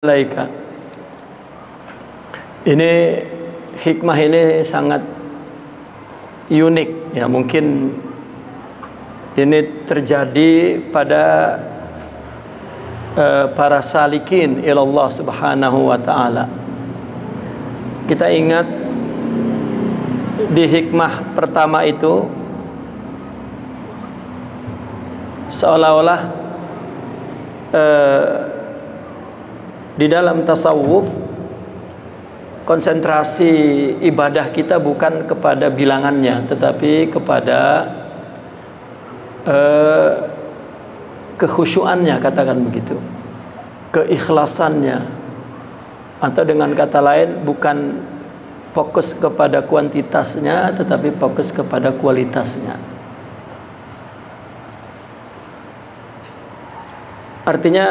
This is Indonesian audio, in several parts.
Malaika. Ini hikmah ini sangat unik ya, mungkin ini terjadi pada para salikin ilallah subhanahu wa ta'ala. Kita ingat di hikmah pertama itu seolah-olah di dalam tasawuf konsentrasi ibadah kita bukan kepada bilangannya, tetapi kepada kekhusyuannya, katakan begitu, keikhlasannya, atau dengan kata lain bukan fokus kepada kuantitasnya tetapi fokus kepada kualitasnya. Artinya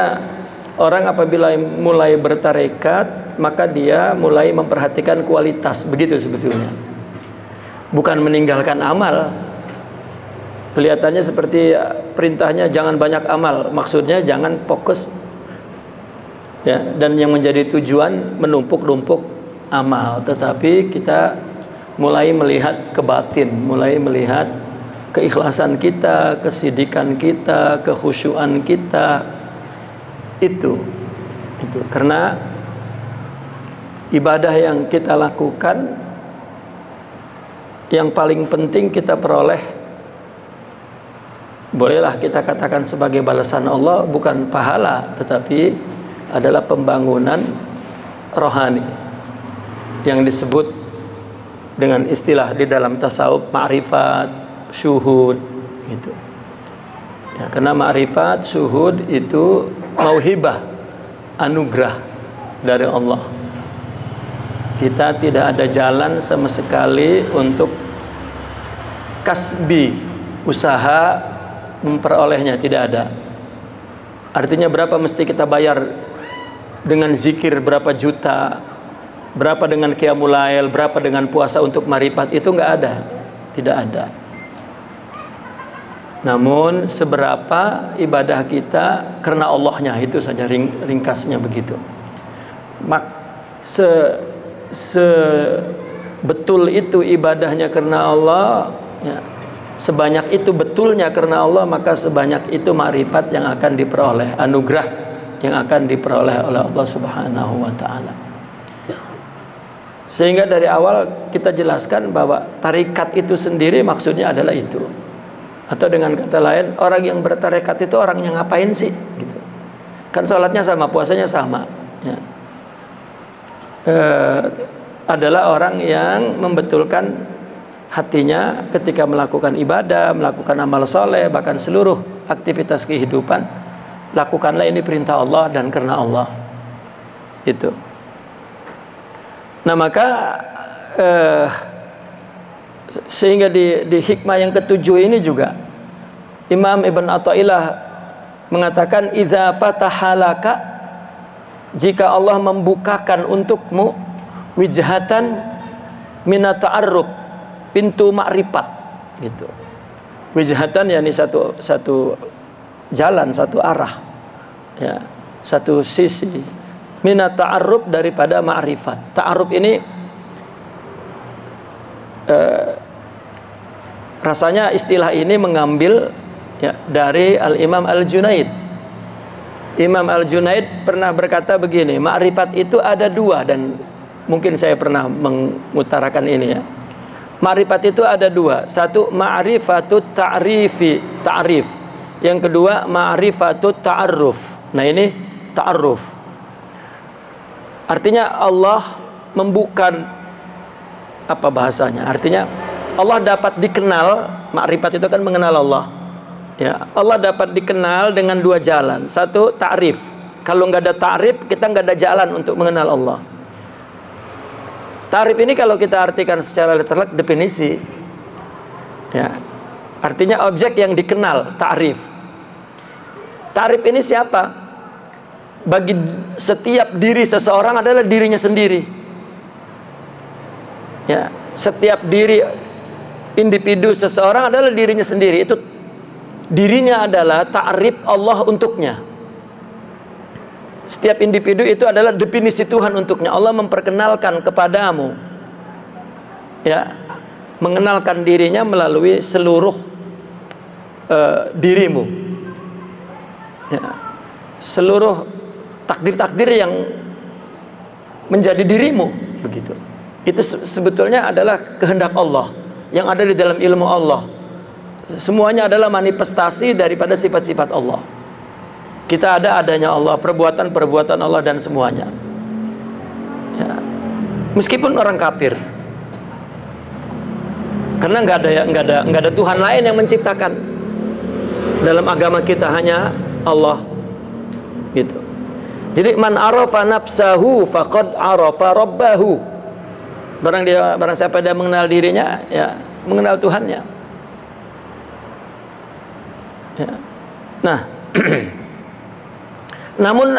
orang apabila mulai bertarekat, maka dia mulai memperhatikan kualitas, begitu sebetulnya. Bukan meninggalkan amal. Kelihatannya seperti perintahnya jangan banyak amal, maksudnya jangan fokus ya, dan yang menjadi tujuan menumpuk-numpuk amal, tetapi kita mulai melihat ke batin, mulai melihat keikhlasan kita, kesidikan kita, kekhusyuan kita. Itu karena ibadah yang kita lakukan yang paling penting kita peroleh, bolehlah kita katakan sebagai balasan Allah, bukan pahala tetapi adalah pembangunan rohani yang disebut dengan istilah di dalam tasawuf ma'rifat, syuhud gitu. Ya, karena ma'rifat, syuhud itu mauhibah, anugerah dari Allah. Kita tidak ada jalan sama sekali untuk kasbi, usaha memperolehnya, tidak ada. Artinya berapa mesti kita bayar dengan zikir, berapa juta, berapa dengan qiyamul lail, berapa dengan puasa untuk ma'rifat, itu enggak ada, tidak ada. Namun seberapa ibadah kita karena Allahnya, itu saja ringkasnya begitu. Sebetul itu ibadahnya karena Allah ya, sebanyak itu betulnya karena Allah, maka sebanyak itu ma'rifat yang akan diperoleh, anugerah yang akan diperoleh oleh Allah subhanahu wa ta'ala. Sehingga dari awal kita jelaskan bahwa tarikat itu sendiri maksudnya adalah itu. Atau dengan kata lain, orang yang bertarekat itu orang yang ngapain sih? Gitu. Kan sholatnya sama, puasanya sama. Ya. Adalah orang yang membetulkan hatinya ketika melakukan ibadah, melakukan amal soleh, bahkan seluruh aktivitas kehidupan. Lakukanlah ini perintah Allah dan karena Allah. Itu. Nah maka sehingga di hikmah yang ketujuh ini juga Imam Ibn Athaillah mengatakan, idza fatahalaka, jika Allah membukakan untukmu wijhatan minat ta'arruf, pintu ma'rifat gitu. Wijhatan yakni satu jalan, satu arah ya, satu sisi minat ta'arruf daripada ma'rifat. Ta'arruf ini rasanya istilah ini mengambil ya, dari Al-Imam Al-Junaid. Imam Al-Junaid pernah berkata begini, ma'rifat itu ada dua, dan mungkin saya pernah mengutarakan ini ya. Ma'rifat itu ada dua. Satu ma'rifatut ta'rifi, ta'rif. Yang kedua ma'rifatut ta'arruf. Nah ini ta'arruf. Artinya Allah membuka, apa bahasanya? Artinya Allah dapat dikenal, makrifat itu kan mengenal Allah. Ya, Allah dapat dikenal dengan dua jalan. Satu ta'rif. Kalau nggak ada ta'rif, kita nggak ada jalan untuk mengenal Allah. Ta'rif ini kalau kita artikan secara literal, definisi. Ya, artinya objek yang dikenal, ta'rif. Ta'rif ini siapa? Bagi setiap diri seseorang adalah dirinya sendiri. Ya, setiap diri individu seseorang adalah dirinya sendiri. Itu dirinya adalah ta'rif Allah untuknya. Setiap individu itu adalah definisi Tuhan untuknya. Allah memperkenalkan kepadamu, ya, mengenalkan dirinya melalui seluruh dirimu, ya, seluruh takdir-takdir yang menjadi dirimu, begitu. Itu sebetulnya adalah kehendak Allah yang ada di dalam ilmu Allah. Semuanya adalah manifestasi daripada sifat-sifat Allah. Kita adanya Allah, perbuatan-perbuatan Allah dan semuanya. Ya. Meskipun orang kafir, karena nggak ada Tuhan lain yang menciptakan. Dalam agama kita hanya Allah, gitu. Jadi man arafa nafsahu faqad arafa rabbahu. Barang siapa dia mengenal dirinya, ya mengenal Tuhannya. Ya. Nah, namun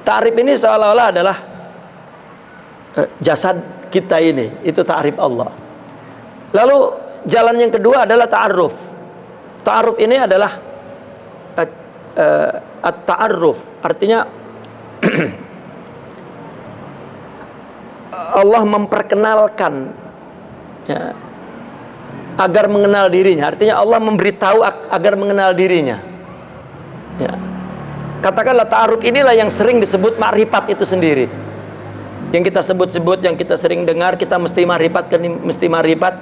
ta'rif ini seolah-olah adalah jasad kita ini, itu ta'rif Allah. Lalu jalan yang kedua adalah ta'aruf. Ta'aruf ini adalah at-ta'aruf, artinya Allah memperkenalkan, ya, agar mengenal dirinya. Artinya Allah memberitahu agar mengenal dirinya, ya. Katakanlah ta'aruf inilah yang sering disebut ma'rifat itu sendiri, yang kita sebut-sebut, yang kita sering dengar, kita mesti ma'rifat,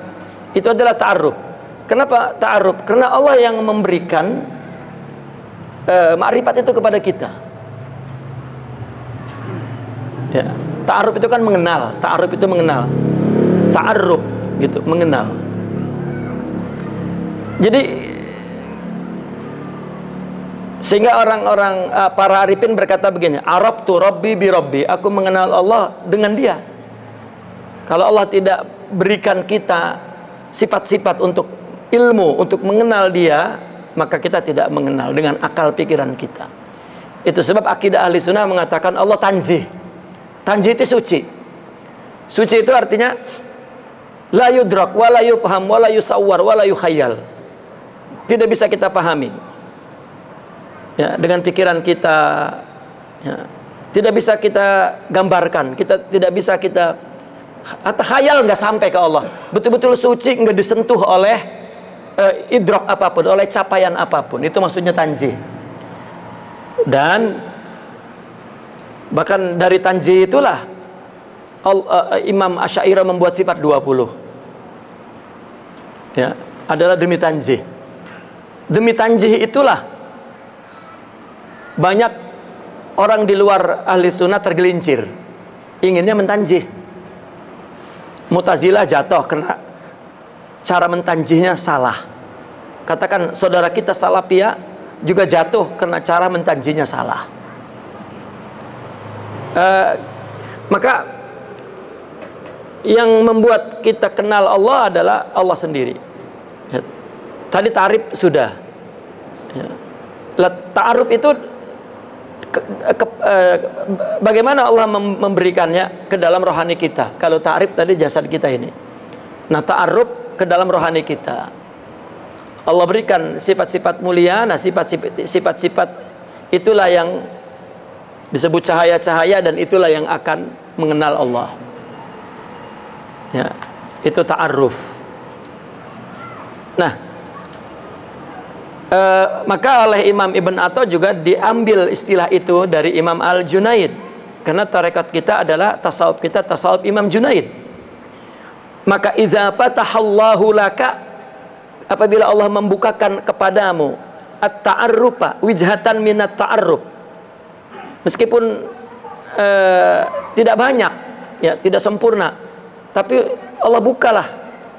itu adalah ta'aruf. Kenapa ta'aruf? Karena Allah yang memberikan ma'rifat itu kepada kita, ya. Ta'aruf itu kan mengenal, ta'aruf itu mengenal, ta'aruf gitu, mengenal. Jadi sehingga orang-orang para arifin berkata begini, arabtu rabbi bi rabbi, aku mengenal Allah dengan dia. Kalau Allah tidak berikan kita sifat-sifat untuk ilmu, untuk mengenal dia, maka kita tidak mengenal dengan akal pikiran kita. Itu sebab akidah ahli sunnah mengatakan Allah tanzih. Tanzih itu suci. Suci itu artinya la yudrak, wa la yufham, wa la yusawwar, wa la yukhayyal. Tidak bisa kita pahami, ya, dengan pikiran kita, ya. Tidak bisa kita gambarkan, kita tidak bisa kita, atau khayal nggak sampai ke Allah. Betul-betul suci, nggak disentuh oleh idrak apapun, oleh capaian apapun. Itu maksudnya tanzih. Dan bahkan dari tanzih itulah Imam Asy'ariyah membuat sifat 20, ya, adalah demi tanzih. Demi tanzih itulah banyak orang di luar ahli sunnah tergelincir, inginnya mentanzih. Mu'tazilah jatuh karena cara mentanzihnya salah. Katakan saudara kita Salafiyah juga jatuh karena cara mentanzihnya salah. Maka yang membuat kita kenal Allah adalah Allah sendiri. Ya. Tadi ta'rif sudah, ya. Ta'aruf itu bagaimana Allah memberikannya ke dalam rohani kita. Kalau ta'rif tadi jasad kita ini, nah ta'aruf ke dalam rohani kita. Allah berikan sifat-sifat mulia. Nah sifat-sifat itulah yang disebut cahaya-cahaya, dan itulah yang akan mengenal Allah, ya. Itu ta'aruf. Nah, maka oleh Imam Ibn Atta juga diambil istilah itu dari Imam Al-Junaid, karena tarekat kita adalah tasawuf kita, tasawuf Imam Junaid. Maka idza fatahallahu laka, apabila Allah membukakan kepadamu at-ta'arrufa wijhatan minat ta'arruf, meskipun tidak banyak, ya, tidak sempurna, tapi Allah bukalah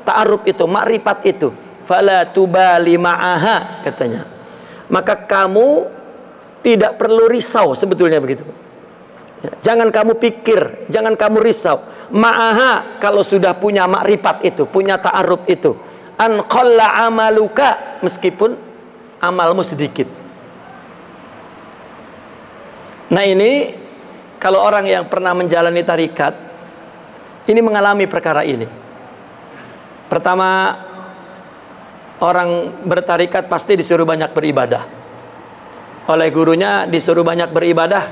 ta'arruf itu, ma'rifat itu, fala tubali ma'aha, katanya, maka kamu tidak perlu risau, sebetulnya begitu, ya, jangan kamu pikir, jangan kamu risau ma'aha, kalau sudah punya ma'rifat itu, punya ta'arruf itu, an qalla amaluka, meskipun amalmu sedikit. Nah ini kalau orang yang pernah menjalani tarikat ini mengalami perkara ini. Pertama, orang bertarikat pasti disuruh banyak beribadah. oleh gurunya disuruh banyak beribadah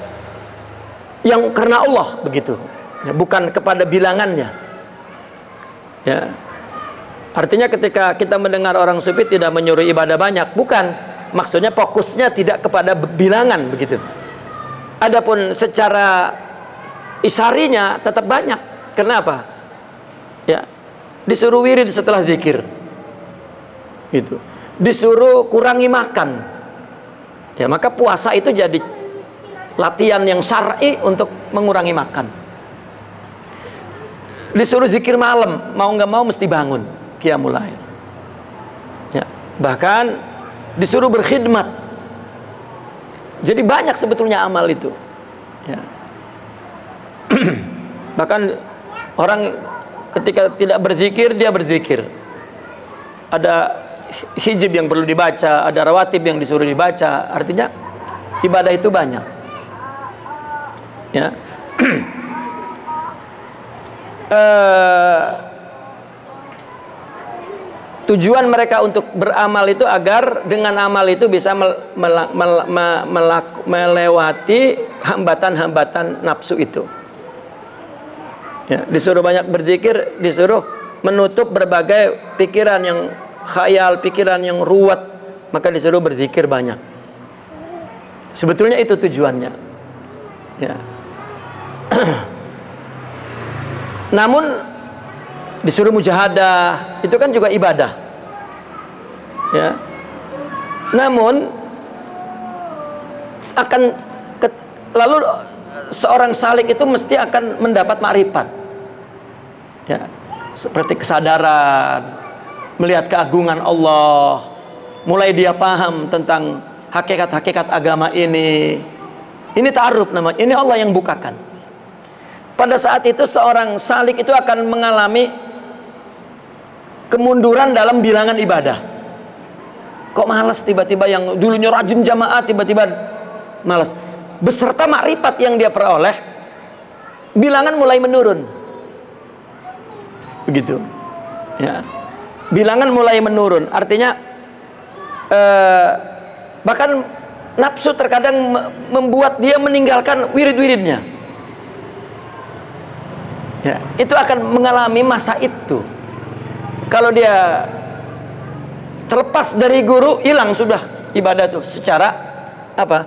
yang karena Allah begitu, ya, bukan kepada bilangannya. Ya. Artinya ketika kita mendengar orang sufi tidak menyuruh ibadah banyak, bukan, maksudnya fokusnya tidak kepada bilangan begitu. Adapun secara isarinya tetap banyak. Kenapa? Ya, disuruh wirid setelah zikir, gitu. Disuruh kurangi makan. Ya, maka puasa itu jadi latihan yang syar'i untuk mengurangi makan. Disuruh zikir malam, mau nggak mau mesti bangun qiyamul lail. Ya, bahkan disuruh berkhidmat. Jadi banyak sebetulnya amal itu. Ya. Bahkan orang ketika tidak berzikir, dia berzikir. Ada hijab yang perlu dibaca, ada rawatib yang disuruh dibaca. Artinya ibadah itu banyak. Ya. Tujuan mereka untuk beramal itu agar dengan amal itu bisa melewati hambatan-hambatan nafsu itu. Ya, disuruh banyak berzikir, disuruh menutup berbagai pikiran yang khayal, pikiran yang ruwet, maka disuruh berzikir banyak. Sebetulnya itu tujuannya. Ya. Namun disuruh mujahadah, itu kan juga ibadah. Ya. Namun lalu seorang salik itu mesti akan mendapat makrifat. Ya. Seperti kesadaran, melihat keagungan Allah, mulai dia paham tentang hakikat-hakikat agama ini. Ini ta'aruf namanya, ini Allah yang bukakan. Pada saat itu seorang salik itu akan mengalami kemunduran dalam bilangan ibadah. Kok malas tiba-tiba, yang dulunya rajin jamaah tiba-tiba malas. Beserta makrifat yang dia peroleh, bilangan mulai menurun. Begitu. Ya. Bilangan mulai menurun. Artinya bahkan nafsu terkadang membuat dia meninggalkan wirid-wiridnya. Ya, itu akan mengalami masa itu. Kalau dia terlepas dari guru, hilang sudah ibadah itu secara apa?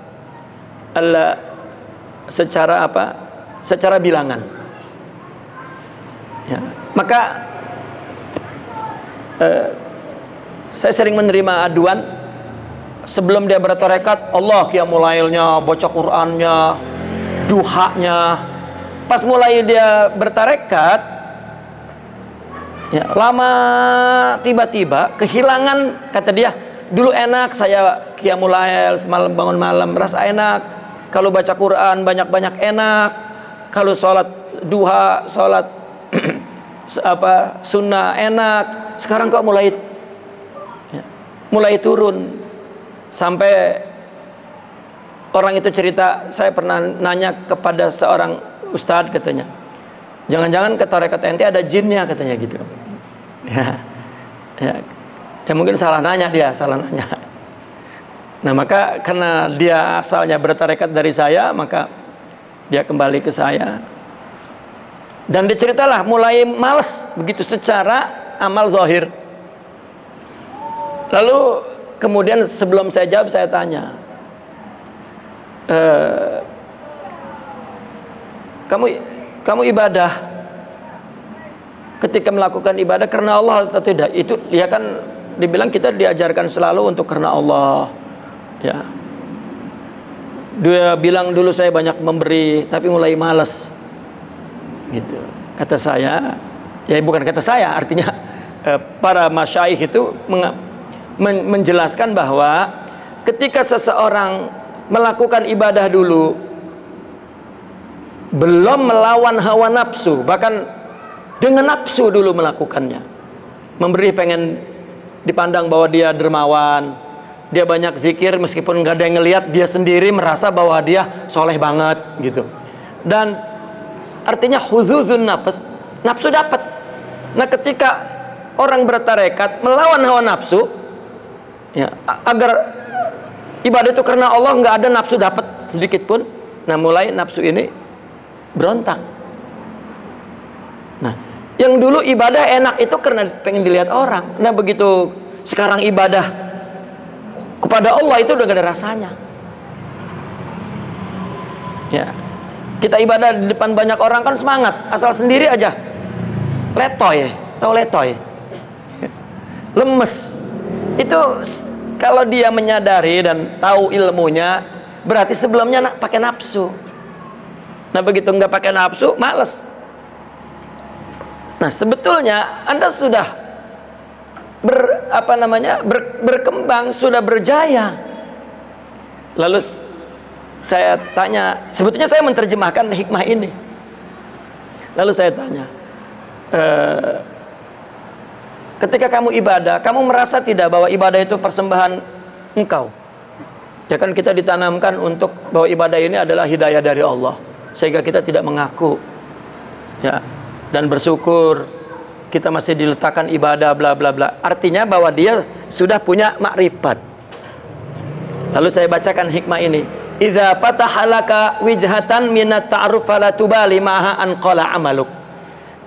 Secara bilangan. Ya, maka saya sering menerima aduan sebelum dia bertarekat, Allah qiyamul lailnya, baca Qur'annya, duhanya. Pas mulai dia bertarekat, ya, lama tiba-tiba kehilangan, kata dia, dulu enak saya qiyamul lail, semalam bangun malam merasa enak, kalau baca Quran banyak-banyak enak, kalau sholat duha, sholat sunnah enak. Sekarang kok mulai turun. Sampai orang itu cerita, saya pernah nanya kepada seorang ustadz, katanya, jangan-jangan ke tarekat ente ada jinnya, katanya gitu. Ya mungkin salah nanya dia, salah nanya. Nah, maka karena dia asalnya bertarekat dari saya, maka dia kembali ke saya. Dan diceritalah mulai malas begitu secara amal zahir. Lalu kemudian sebelum saya jawab, saya tanya, kamu ibadah, ketika melakukan ibadah karena Allah atau tidak? Itu ya kan dibilang kita diajarkan selalu untuk karena Allah. Ya. Dia bilang dulu saya banyak memberi tapi mulai malas. Gitu. Kata saya, ya bukan kata saya, artinya para masyayikh itu menjelaskan bahwa ketika seseorang melakukan ibadah dulu, belum melawan hawa nafsu, bahkan dengan nafsu dulu melakukannya, memberi pengen dipandang bahwa dia dermawan, dia banyak zikir meskipun nggak ada yang ngelihat, dia sendiri merasa bahwa dia soleh banget gitu. Dan artinya huzuzun nafsu dapat. Nah, ketika orang bertarekat melawan hawa nafsu, ya, agar Ibadah itu karena Allah, nggak ada nafsu dapat sedikit pun. Nah, mulai nafsu ini berontak. Nah, yang dulu ibadah enak itu karena pengen dilihat orang. Nah, begitu sekarang ibadah kepada Allah itu udah gak ada rasanya. Ya, kita ibadah di depan banyak orang kan semangat, asal sendiri aja letoy, tahu letoy? Lemes. Itu kalau dia menyadari dan tahu ilmunya, berarti sebelumnya pakai nafsu. Nah, begitu nggak pakai nafsu, males. Nah, sebetulnya Anda sudah berkembang, sudah berjaya. Lalu saya tanya, sebetulnya saya menerjemahkan hikmah ini. Lalu saya tanya, ketika kamu ibadah, kamu merasa tidak bahwa ibadah itu persembahan engkau? Ya kan, kita ditanamkan untuk bahwa ibadah ini adalah hidayah dari Allah, sehingga kita tidak mengaku, ya, dan bersyukur kita masih diletakkan ibadah bla bla bla. Artinya bahwa dia sudah punya makrifat. Lalu saya bacakan hikmah ini. Idza fatahalaka wijhatan minat ta'aruf fala tubali ma'ha an qala amaluk.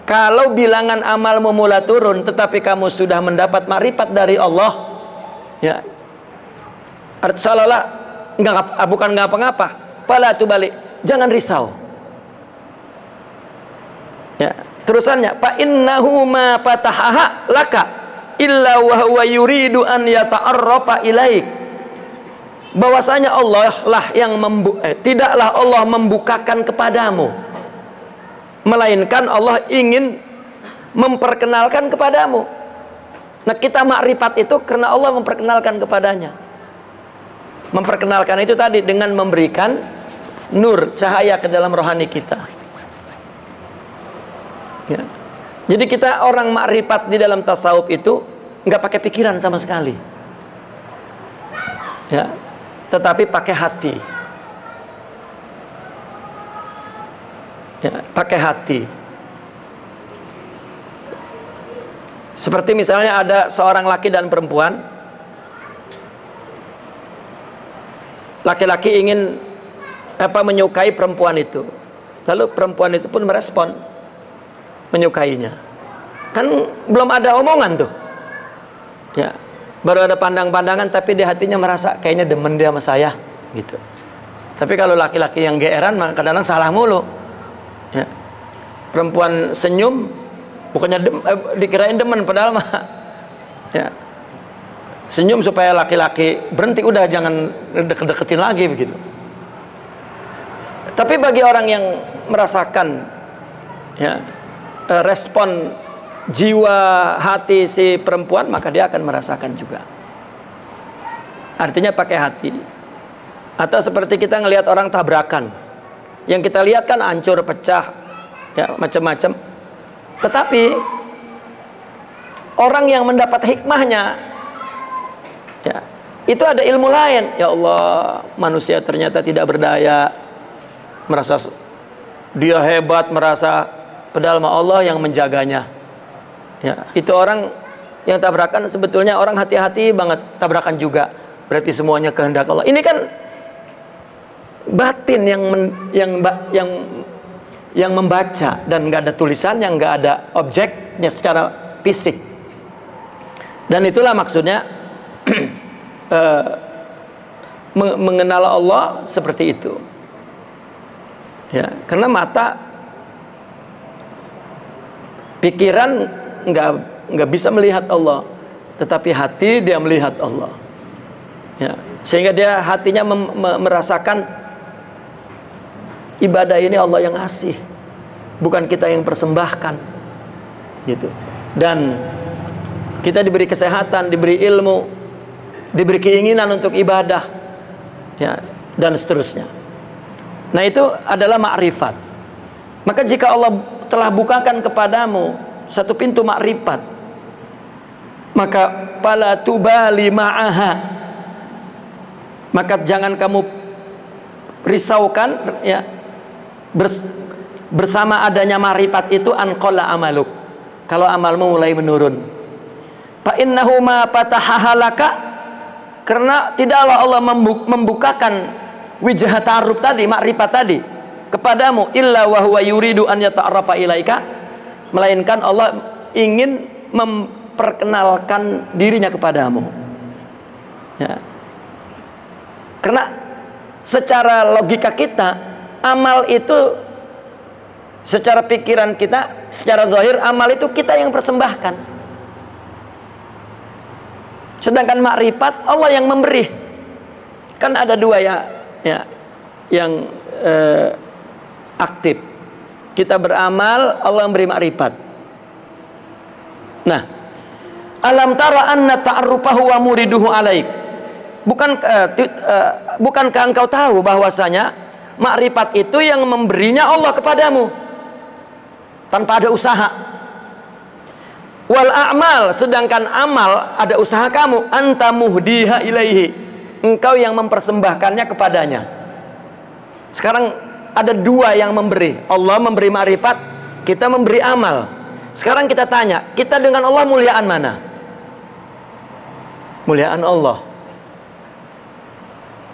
Kalau bilangan amalmu mulai turun tetapi kamu sudah mendapat makrifat dari Allah, ya, seolah-olah bukan nggak apa-apa. Fala tubali, jangan risau. Ya, terusannya, fa innahu ma fatahaha laka illa wa huwa yuridu an yata'arrafa ilaik. Bahwasanya Allah lah yang tidaklah Allah membukakan kepadamu, melainkan Allah ingin memperkenalkan kepadamu. Nah, kita makrifat itu karena Allah memperkenalkan kepadanya. Memperkenalkan itu tadi dengan memberikan nur, cahaya ke dalam rohani kita. Ya. Jadi kita orang makrifat di dalam tasawuf itu nggak pakai pikiran sama sekali, ya, tetapi pakai hati, ya, pakai hati. Seperti misalnya ada seorang laki dan perempuan, laki-laki ingin menyukai perempuan itu, lalu perempuan itu pun merespon menyukainya. Kan belum ada omongan tuh, ya, baru ada pandang-pandangan, tapi di hatinya merasa kayaknya demen dia sama saya gitu. Tapi kalau laki-laki yang geeran kadang-kadang salah mulu, ya. Perempuan senyum bukannya dikirain demen, padahal mah, ya, senyum supaya laki-laki berhenti, udah jangan deket-deketin lagi begitu. Tapi bagi orang yang merasakan, ya, respon jiwa hati si perempuan, maka dia akan merasakan juga. Artinya pakai hati. Atau seperti kita ngelihat orang tabrakan, yang kita lihat kan hancur, pecah, ya, macam-macam. Tetapi orang yang mendapat hikmahnya, ya, itu ada ilmu lain. Ya Allah, manusia ternyata tidak berdaya, merasa dia hebat, merasa padahal Allah yang menjaganya. Ya, itu orang yang tabrakan sebetulnya orang hati-hati banget, tabrakan juga. Berarti semuanya kehendak Allah. Ini kan batin yang membaca dan nggak ada tulisan, yang nggak ada objeknya secara fisik. Dan itulah maksudnya mengenal Allah seperti itu. Ya, karena mata, pikiran nggak bisa melihat Allah, tetapi hati dia melihat Allah. Ya, sehingga dia hatinya merasakan ibadah ini Allah yang ngasih, bukan kita yang persembahkan, gitu. Dan kita diberi kesehatan, diberi ilmu, diberi keinginan untuk ibadah, ya, dan seterusnya. Nah, itu adalah makrifat. Maka jika Allah telah bukakan kepadamu satu pintu makrifat, maka fala tubali ma'aha, maka jangan kamu risaukan, ya, bersama adanya makrifat itu anqala amaluk, kalau amalmu mulai menurun. Fa innahu ma fatahahalaka Karena tidaklah Allah membukakan wijah ta'aruf tadi, makrifat tadi kepadamu illa wa huwa yuridu an yata'arrafa ilaika, melainkan Allah ingin memperkenalkan dirinya kepadamu. Ya. Karena secara logika kita, amal itu secara pikiran kita, secara zahir amal itu kita yang persembahkan. Sedangkan makrifat Allah yang memberi. Kan ada dua yang aktif. Kita beramal, Allah memberi makrifat. Nah, alam tara anna ta'arrufahu wa muriduhu alaik. Bukankah engkau tahu bahwasanya makrifat itu yang memberinya Allah kepadamu tanpa ada usaha. Wal a'mal, sedangkan amal ada usaha kamu, anta muhdiha ilaihi, engkau yang mempersembahkannya kepadanya. Sekarang ada dua yang memberi, Allah memberi makrifat, kita memberi amal. Sekarang kita tanya, kita dengan Allah muliaan mana? Muliaan Allah.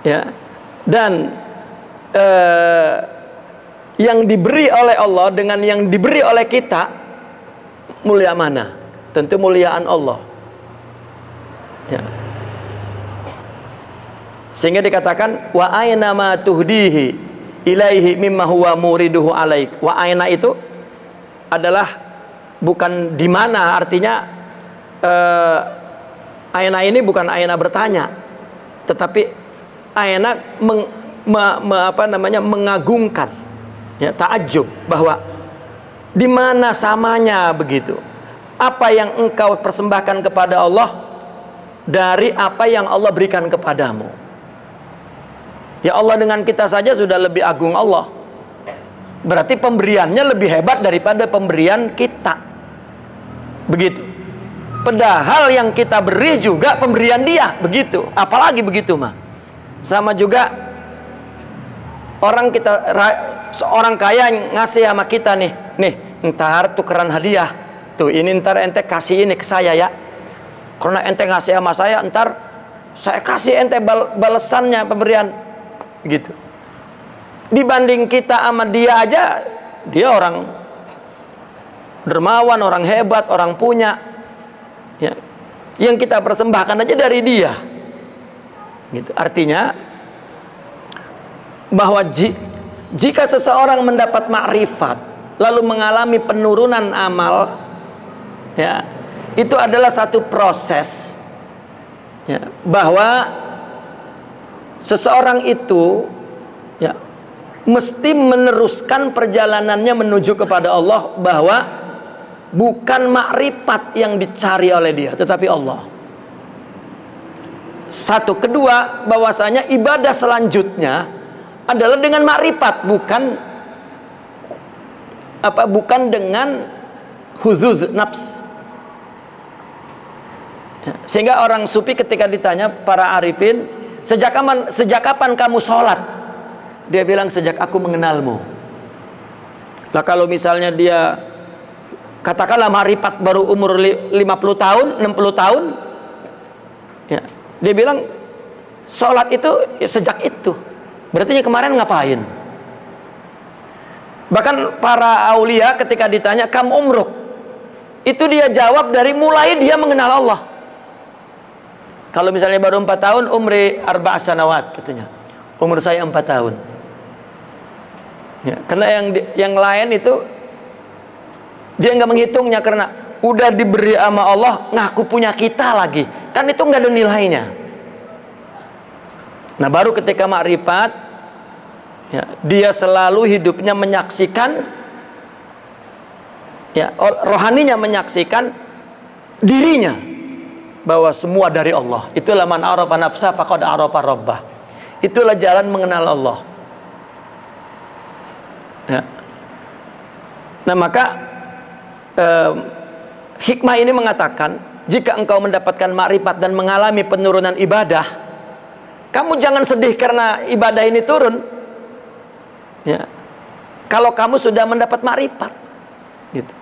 Ya. Dan yang diberi oleh Allah dengan yang diberi oleh kita, mulia mana? Tentu muliaan Allah. Ya. Sehingga dikatakan wa aina ma tuhdihi ilaihi mimma huwa muriduhu alaik. Wa aina itu adalah bukan di mana, artinya aina ini bukan aina bertanya, tetapi aina mengagungkan, ya, ta'ajjub, bahwa di mana samanya begitu. Apa yang engkau persembahkan kepada Allah dari apa yang Allah berikan kepadamu. Ya Allah dengan kita saja sudah lebih agung Allah. Berarti pemberiannya lebih hebat daripada pemberian kita. Begitu. Padahal yang kita beri juga pemberian dia. Begitu. Apalagi begitu mah. Sama juga seorang kaya yang ngasih sama kita nih. Nih, ntar tukeran hadiah. Tuh, ini ntar ente kasih ini ke saya ya. Karena ente ngasih sama saya, ntar saya kasih ente balasannya pemberian. Gitu. Dibanding kita sama dia aja, dia orang dermawan, orang hebat, orang punya. Ya. Yang kita persembahkan aja dari dia. Gitu. Artinya bahwa jika seseorang mendapat makrifat lalu mengalami penurunan amal, ya, itu adalah satu proses, ya, bahwa seseorang itu, ya, mesti meneruskan perjalanannya menuju kepada Allah, bahwa bukan makrifat yang dicari oleh dia, tetapi Allah. Satu, kedua, bahwasanya ibadah selanjutnya adalah dengan makrifat, bukan dengan huzuz nafs. Sehingga orang sufi ketika ditanya para arifin, sejak kapan kamu sholat? Dia bilang sejak aku mengenalmu. Lah kalau misalnya dia katakanlah makrifat baru umur 50 tahun, 60 tahun, ya, dia bilang sholat itu ya, sejak itu. Berarti kemarin ngapain? Bahkan para aulia ketika ditanya kam umruk, itu dia jawab dari mulai dia mengenal Allah. Kalau misalnya baru 4 tahun, umri arba' sanawat katanya. Umur saya 4 tahun. Ya, karena yang lain itu dia nggak menghitungnya, karena udah diberi sama Allah, ngaku punya kita lagi. Kan itu nggak ada nilainya. Nah, baru ketika makrifat, ya, dia selalu hidupnya menyaksikan, ya, rohaninya menyaksikan dirinya bahwa semua dari Allah. Itulah man arafa nafsa faqad arafa rabbah. Itulah jalan mengenal Allah. Ya. Nah, maka hikmah ini mengatakan, jika engkau mendapatkan makrifat dan mengalami penurunan ibadah, kamu jangan sedih karena ibadah ini turun. Ya. Kalau kamu sudah mendapat makrifat, gitu.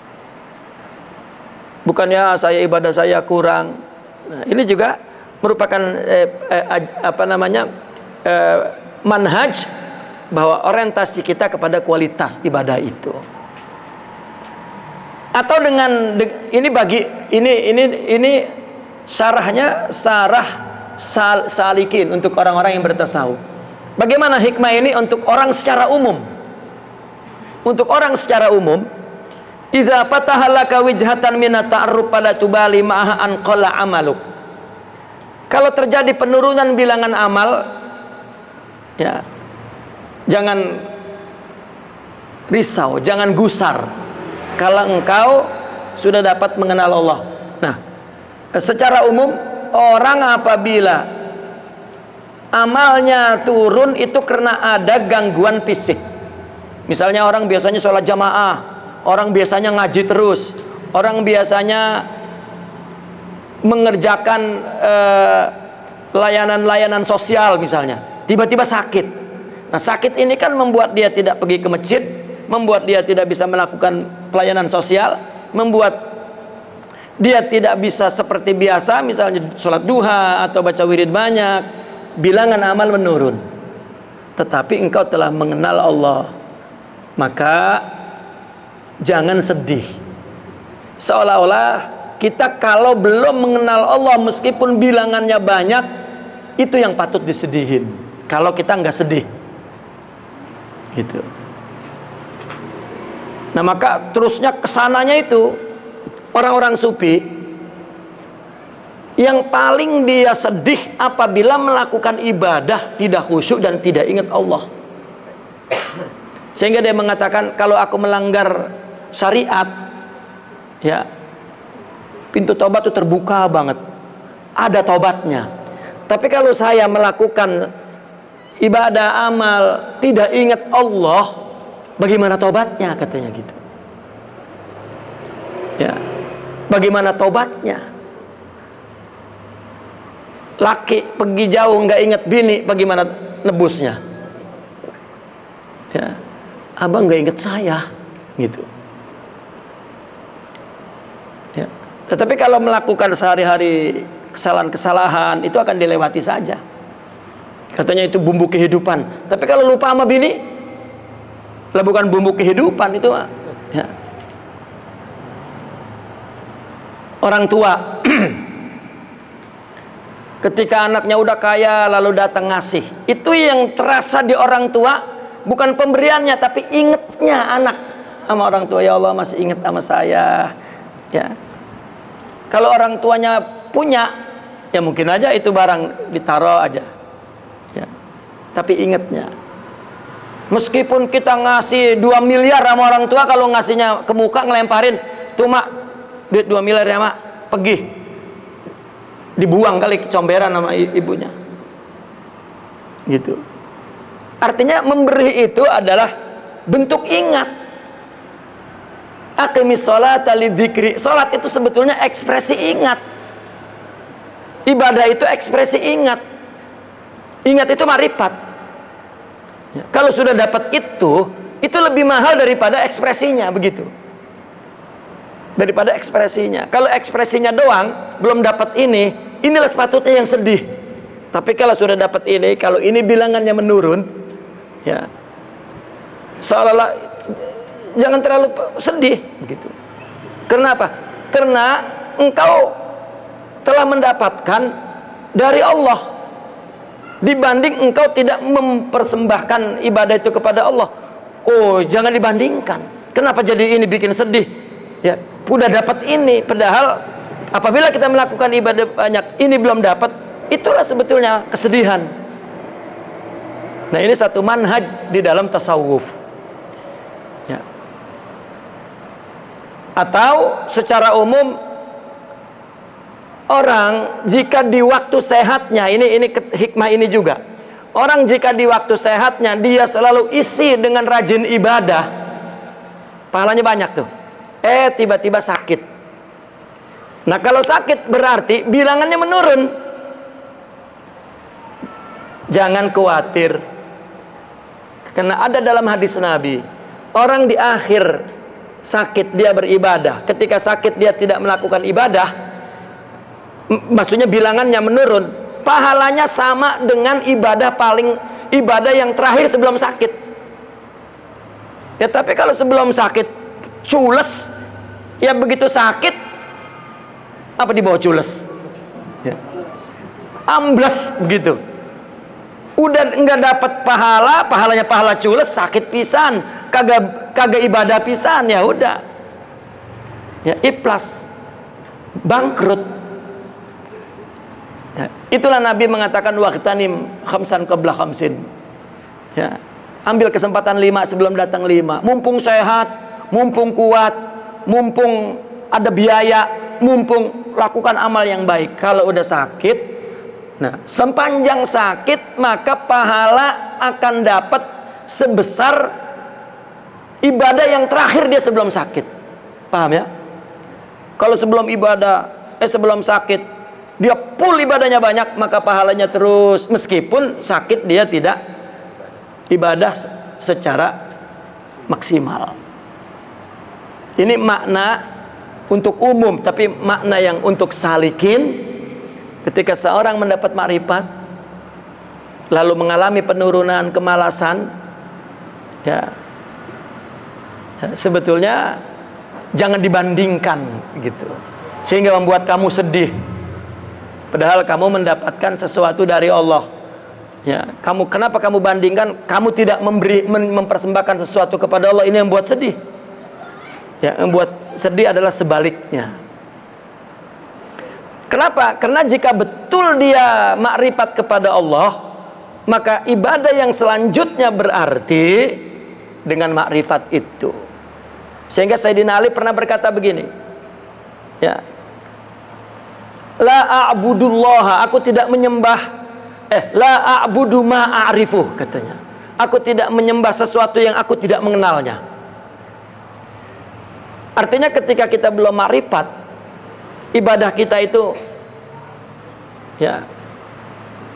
Bukannya ibadah saya kurang. Nah, ini juga merupakan manhaj bahwa orientasi kita kepada kualitas ibadah itu. Atau dengan ini syarahnya salikin untuk orang-orang yang bertasawuf. Bagaimana hikmah ini untuk orang secara umum? Untuk orang secara umum, idza fatahalaka wijhatan min ta'arruf fala tubali ma'aha an qalla amaluk. Kalau terjadi penurunan bilangan amal, ya, jangan risau, jangan gusar kalau engkau sudah dapat mengenal Allah. Nah, secara umum orang apabila amalnya turun itu karena ada gangguan fisik. Misalnya orang biasanya sholat jamaah, orang biasanya ngaji terus, orang biasanya mengerjakan layanan-layanan sosial misalnya, tiba-tiba sakit. Nah, sakit ini kan membuat dia tidak pergi ke masjid, membuat dia tidak bisa melakukan pelayanan sosial, membuat dia tidak bisa seperti biasa, misalnya sholat duha atau baca wirid banyak, bilangan amal menurun. Tetapi engkau telah mengenal Allah, maka jangan sedih. Seolah-olah kita kalau belum mengenal Allah meskipun bilangannya banyak, itu yang patut disedihin. Kalau kita nggak sedih, gitu. Nah, maka terusnya kesananya itu orang-orang sufi yang paling dia sedih apabila melakukan ibadah tidak khusyuk dan tidak ingat Allah. Sehingga dia mengatakan, kalau aku melanggar syariat, ya, pintu tobat itu terbuka banget, ada tobatnya. Tapi kalau saya melakukan ibadah amal tidak ingat Allah, bagaimana tobatnya, katanya gitu. Ya, bagaimana tobatnya? Laki pergi jauh nggak ingat bini, bagaimana nebusnya? Ya, abang nggak ingat saya, gitu. Ya. Tetapi kalau melakukan sehari-hari kesalahan-kesalahan, itu akan dilewati saja. Katanya itu bumbu kehidupan. Tapi kalau lupa sama bini, lah bukan bumbu kehidupan itu. Ya. Orang tua ketika anaknya udah kaya lalu datang ngasih, itu yang terasa di orang tua bukan pemberiannya, tapi ingetnya anak sama orang tua. Ya Allah, masih inget sama saya. Ya. Kalau orang tuanya punya, ya mungkin aja itu barang ditaruh aja, ya. Tapi ingetnya, meskipun kita ngasih 2 miliar sama orang tua, kalau ngasihnya ke muka ngelemparin, tuh mak, duit 2 miliar ya mak, pergi, dibuang kali comberan sama ibunya, gitu. Artinya memberi itu adalah bentuk ingat. Aqimis sholata lidzikri. Salat itu sebetulnya ekspresi ingat. Ibadah itu ekspresi ingat. Ingat itu marifat. Ya, kalau sudah dapat itu lebih mahal daripada ekspresinya, begitu. Daripada ekspresinya. Kalau ekspresinya doang belum dapat ini, inilah sepatutnya yang sedih. Tapi kalau sudah dapat ini, kalau ini bilangannya menurun, ya, seolah-olah jangan terlalu sedih, begitu. Kenapa? Karena engkau telah mendapatkan dari Allah, dibanding engkau tidak mempersembahkan ibadah itu kepada Allah. Oh, jangan dibandingkan. Kenapa jadi ini bikin sedih? Ya, udah dapat ini, padahal apabila kita melakukan ibadah banyak, ini belum dapat, itulah sebetulnya kesedihan. Nah, ini satu manhaj di dalam tasawuf. Ya. Atau secara umum, orang jika di waktu sehatnya, ini hikmah ini juga, orang jika di waktu sehatnya dia selalu isi dengan rajin ibadah, pahalanya banyak tuh. Tiba-tiba sakit. Nah, kalau sakit berarti bilangannya menurun. Jangan khawatir, karena ada dalam hadis Nabi, orang di akhir sakit dia beribadah, ketika sakit dia tidak melakukan ibadah, maksudnya bilangannya menurun, pahalanya sama dengan ibadah yang terakhir sebelum sakit. Ya, tapi kalau sebelum sakit cules, ya begitu sakit apa di bawah cules? Ya. Ambles begitu. Udah nggak dapat pahalanya pahala cules, sakit pisan, kagak ibadah pisan, ya udah. Ya, iflas, bangkrut. Ya, itulah Nabi mengatakan waqtanim khamsan qabla khamsin. Ya, ambil kesempatan 5 sebelum datang 5. Mumpung sehat, mumpung kuat, mumpung ada biaya, mumpung lakukan amal yang baik. Kalau udah sakit, nah, sepanjang sakit maka pahala akan dapat sebesar ibadah yang terakhir dia sebelum sakit. Paham ya? Kalau sebelum sakit dia full ibadahnya banyak, maka pahalanya terus, meskipun sakit dia tidak ibadah secara maksimal. Ini makna untuk umum, tapi makna yang untuk salikin, ketika seorang mendapat makrifat lalu mengalami penurunan kemalasan, ya sebetulnya jangan dibandingkan gitu, sehingga membuat kamu sedih. Padahal kamu mendapatkan sesuatu dari Allah. Ya, kenapa kamu bandingkan? Kamu tidak mempersembahkan sesuatu kepada Allah, ini yang membuat sedih. Ya, yang membuat sedih adalah sebaliknya. Kenapa? Karena jika betul dia makrifat kepada Allah, maka ibadah yang selanjutnya berarti dengan makrifat itu. Sehingga Sayyidina Ali pernah berkata begini, ya, la a'budullaha, aku tidak menyembah, la a'budu ma a'rifu, katanya. Aku tidak menyembah sesuatu yang aku tidak mengenalnya. Artinya ketika kita belum makrifat, ibadah kita itu ya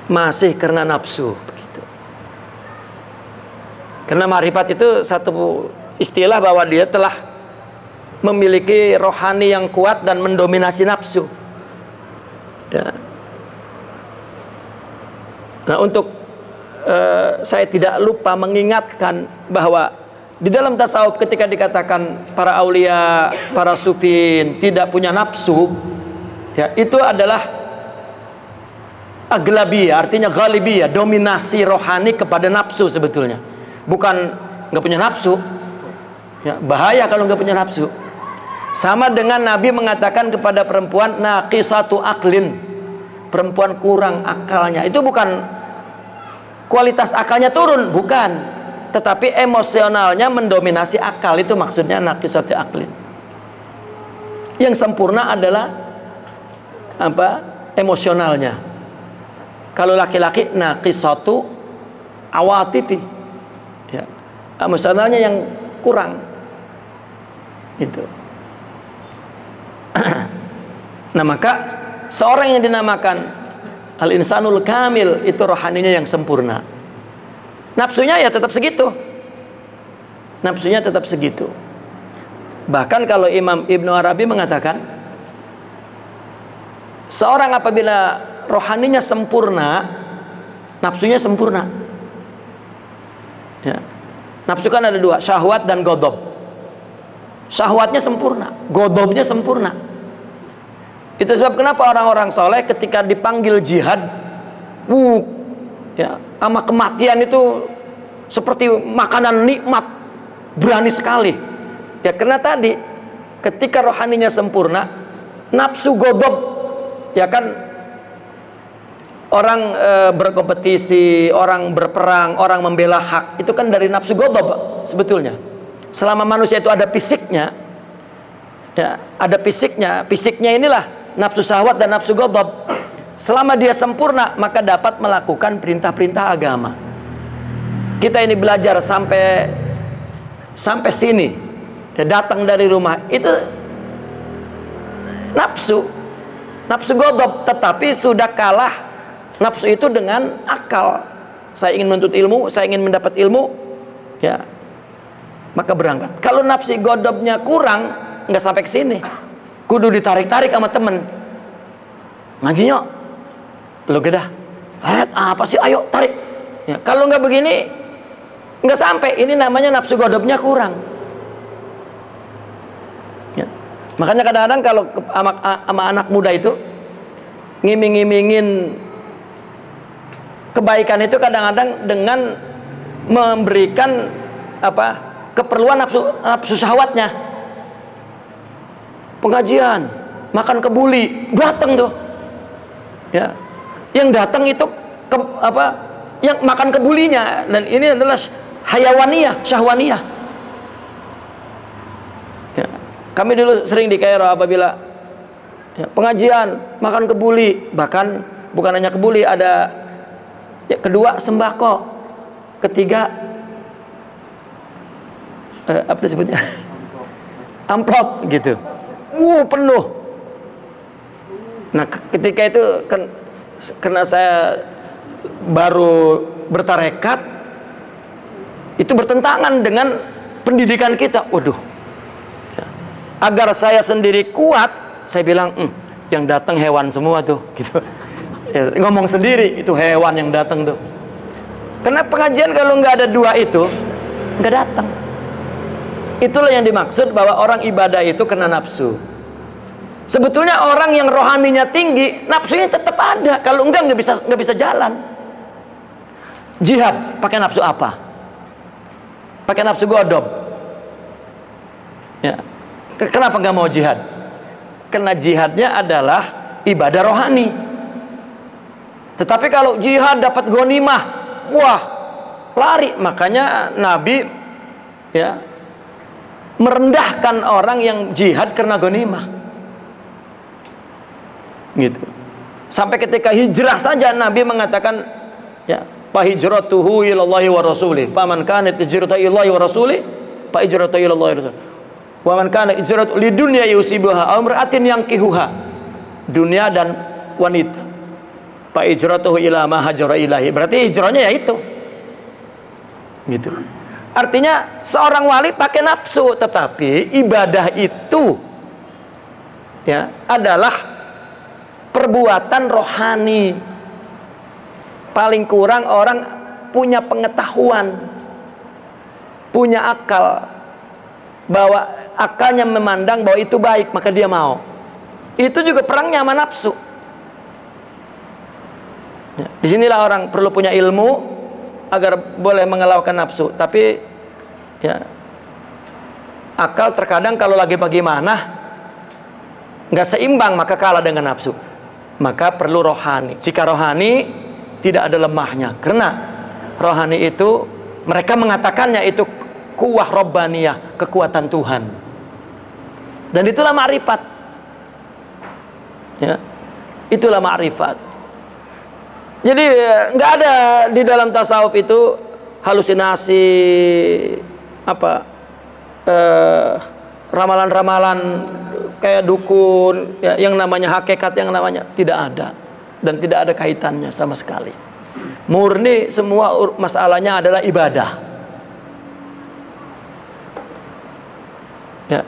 masih karena nafsu begitu. Karena makrifat itu satu istilah bahwa dia telah memiliki rohani yang kuat dan mendominasi nafsu. Ya. Nah, untuk saya tidak lupa mengingatkan bahwa di dalam tasawuf ketika dikatakan para aulia, para sufin tidak punya nafsu, ya, itu adalah aglabiyah, artinya ghalibiyah, dominasi rohani kepada nafsu sebetulnya. Bukan nggak punya nafsu. Ya, bahaya kalau nggak punya nafsu. Sama dengan Nabi mengatakan kepada perempuan naqisatu aqlin, perempuan kurang akalnya. Itu bukan kualitas akalnya turun, bukan, tetapi emosionalnya mendominasi akal. Itu maksudnya naqisatu aqlin. Yang sempurna adalah apa? Emosionalnya. Kalau laki-laki naqisatu awatifi, ya, emosionalnya yang kurang. Itu. Nah, maka seorang yang dinamakan al-insanul kamil itu rohaninya yang sempurna. Nafsunya ya tetap segitu. Nafsunya tetap segitu. Bahkan kalau Imam Ibnu Arabi mengatakan, seorang apabila rohaninya sempurna, nafsunya sempurna. Ya. Nafsu kan ada dua, syahwat dan ghadab. Syahwatnya sempurna, ghadabnya sempurna. Itu sebab kenapa orang-orang soleh ketika dipanggil jihad, ya, sama kematian itu seperti makanan nikmat, berani sekali. Ya, karena tadi ketika rohaninya sempurna, nafsu ghadab, ya kan, orang berkompetisi, orang berperang, orang membela hak, itu kan dari nafsu ghadab sebetulnya. Selama manusia itu ada fisiknya, ya, ada fisiknya inilah nafsu syahwat dan nafsu ghadab. Selama dia sempurna, maka dapat melakukan perintah-perintah agama. Kita ini belajar sampai sini, ya, datang dari rumah, itu nafsu ghadab, tetapi sudah kalah nafsu itu dengan akal. Saya ingin menuntut ilmu, saya ingin mendapat ilmu, ya, maka berangkat. Kalau nafsu ghadabnya kurang, nggak sampai ke sini, kudu ditarik-tarik sama temen. ngajinya lo gedah, apa sih, ayo tarik ya. Kalau nggak begini nggak sampai. Ini namanya nafsu godobnya kurang ya. Makanya kadang-kadang kalau sama anak muda itu ngiming-ngimingin kebaikan itu kadang-kadang dengan memberikan keperluan nafsu syahwatnya. Pengajian, makan kebuli, datang tuh ya. Yang datang itu yang makan kebulinya, dan ini adalah hayawaniyah, syahwaniyah ya. Kami dulu sering di Kairo apabila ya, pengajian makan kebuli, bahkan bukan hanya kebuli, ada ya, kedua sembako, ketiga apa disebutnya, amplop gitu, penuh. Nah ketika itu karena saya baru bertarekat, itu bertentangan dengan pendidikan kita. Waduh ya. Agar saya sendiri kuat, saya bilang yang datang hewan semua tuh gitu ya, ngomong sendiri, itu hewan yang datang tuh. Karena pengajian kalau nggak ada dua itu nggak datang. Itulah yang dimaksud bahwa orang ibadah itu kena nafsu. Sebetulnya orang yang rohaninya tinggi, nafsunya tetap ada. Kalau enggak nggak bisa jalan. Jihad pakai nafsu apa? Pakai nafsu godob ya. Kenapa nggak mau jihad? Karena jihadnya adalah ibadah rohani. Tetapi kalau jihad dapat ghanimah, wah lari. Makanya Nabi ya merendahkan orang yang jihad karena ghanimah gitu. Sampai ketika hijrah saja Nabi mengatakan ya, fa hijratuhu ilallahi wa rasulih, faman kanat hijratuhu ilallahi wa rasulih, fa hijratuhu ilallahi wa rasulih, wa man kana hijratuhu lidunya yusibuha aw imra'atin yankihuha, dunia dan wanita, fa hijratuhu ila ma hajara ilahi. Berarti hijrahnya ya itu gitu. Artinya seorang wali pakai nafsu, tetapi ibadah itu ya adalah perbuatan rohani. Paling kurang orang punya pengetahuan, punya akal, bahwa akalnya memandang bahwa itu baik, maka dia mau. Itu juga perangnya sama nafsu ya. Disinilah orang perlu punya ilmu agar boleh mengalahkan nafsu. Tapi ya akal terkadang kalau lagi bagaimana nggak seimbang, maka kalah dengan nafsu. Maka perlu rohani. Jika rohani tidak ada lemahnya, karena rohani itu mereka mengatakannya itu kuwah robbaniyah, kekuatan Tuhan, dan itulah ma'rifat ya, itulah ma'rifat. Jadi nggak ada di dalam tasawuf itu halusinasi ramalan-ramalan kayak dukun ya, yang namanya hakikat, yang namanya tidak ada, dan tidak ada kaitannya sama sekali. Murni semua masalahnya adalah ibadah ya.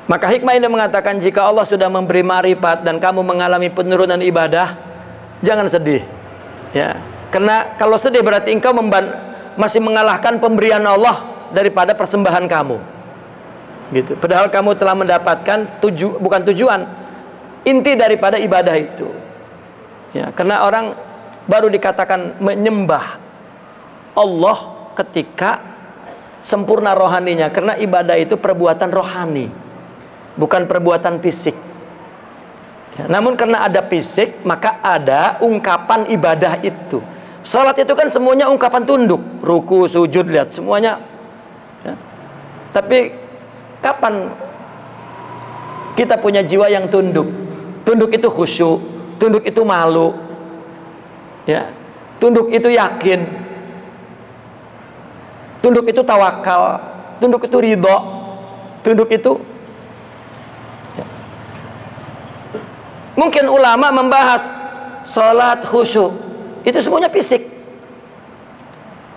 Maka hikmah ini mengatakan, jika Allah sudah memberi ma'rifat dan kamu mengalami penurunan ibadah, jangan sedih ya. Karena kalau sedih berarti engkau masih mengalahkan pemberian Allah daripada persembahan kamu gitu. Padahal kamu telah mendapatkan bukan tujuan, inti daripada ibadah itu ya. Karena orang baru dikatakan menyembah Allah ketika sempurna rohaninya, karena ibadah itu perbuatan rohani, bukan perbuatan fisik ya. Namun karena ada fisik, maka ada ungkapan ibadah itu. Salat itu kan semuanya ungkapan tunduk, ruku, sujud, lihat semuanya ya. Tapi kapan kita punya jiwa yang tunduk? Tunduk itu khusyuk, tunduk itu malu ya, tunduk itu yakin, tunduk itu tawakal, tunduk itu ridho, tunduk itu ya. Mungkin ulama membahas sholat khusyuk, itu semuanya fisik.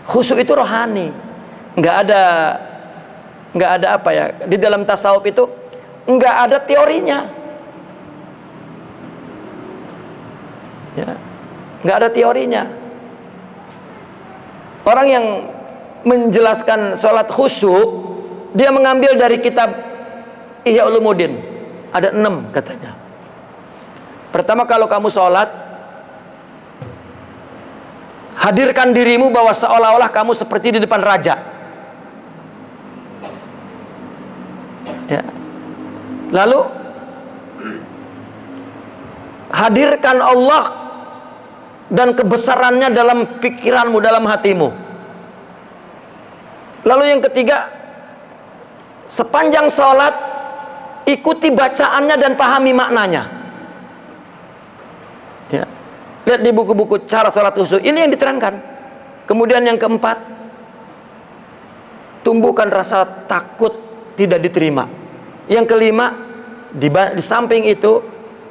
Khusyuk itu rohani. Nggak ada apa ya, di dalam tasawuf itu nggak ada teorinya. nggak ada teorinya. Orang yang menjelaskan sholat khusyuk, dia mengambil dari kitab Ihya Ulumuddin. Ada 6 katanya. Pertama, kalau kamu sholat, hadirkan dirimu bahwa seolah-olah kamu seperti di depan raja. Ya. Lalu hadirkan Allah dan kebesarannya dalam pikiranmu, dalam hatimu. Lalu yang ketiga, sepanjang sholat ikuti bacaannya dan pahami maknanya. Ya. Lihat di buku-buku cara sholat khusyuk, ini yang diterangkan. Kemudian yang keempat, tumbuhkan rasa takut tidak diterima. Yang kelima, di samping itu,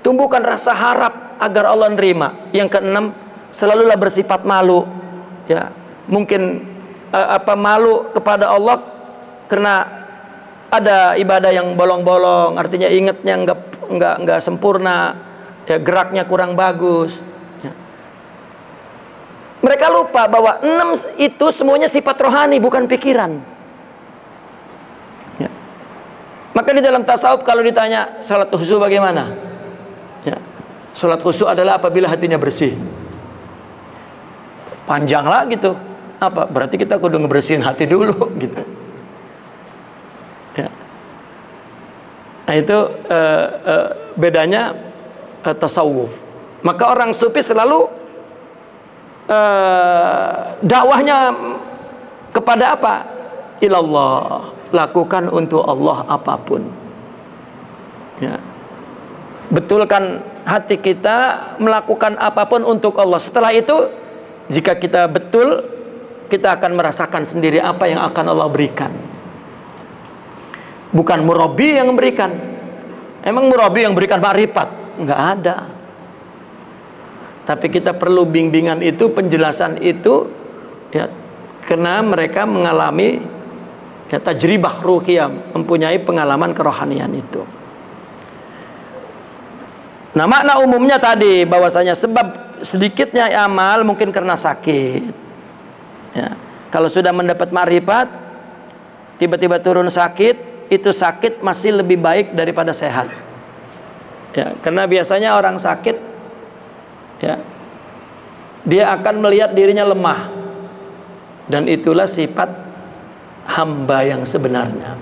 tumbuhkan rasa harap agar Allah nerima. Yang keenam, selalulah bersifat malu. Ya, mungkin malu kepada Allah karena ada ibadah yang bolong-bolong, artinya ingatnya enggak sempurna, ya, geraknya kurang bagus. Ya. Mereka lupa bahwa 6 itu semuanya sifat rohani, bukan pikiran. Ya. Maka di dalam tasawuf kalau ditanya salat khusyuk bagaimana? Ya. Salat khusyuk adalah apabila hatinya bersih. Panjang lah gitu. Apa? Berarti kita kudu ngebersihin hati dulu gitu. Ya. Nah itu bedanya tasawuf. Maka orang sufi selalu dakwahnya kepada apa? Ilallah. Lakukan untuk Allah apapun. Ya. Betulkan hati kita melakukan apapun untuk Allah. Setelah itu, jika kita betul, kita akan merasakan sendiri apa yang akan Allah berikan. Bukan murabi yang memberikan. Emang murabi yang berikan ma'rifat? Enggak ada. Tapi kita perlu bimbingan itu, penjelasan itu, ya, karena mereka mengalami, ya, tajribah ruqyah, mempunyai pengalaman kerohanian itu. Nah, makna umumnya tadi bahwasanya sebab sedikitnya amal mungkin karena sakit. Ya. Kalau sudah mendapat ma'rifat, tiba-tiba turun sakit, itu sakit masih lebih baik daripada sehat. Ya, karena biasanya orang sakit, ya, dia akan melihat dirinya lemah, dan itulah sifat hamba yang sebenarnya.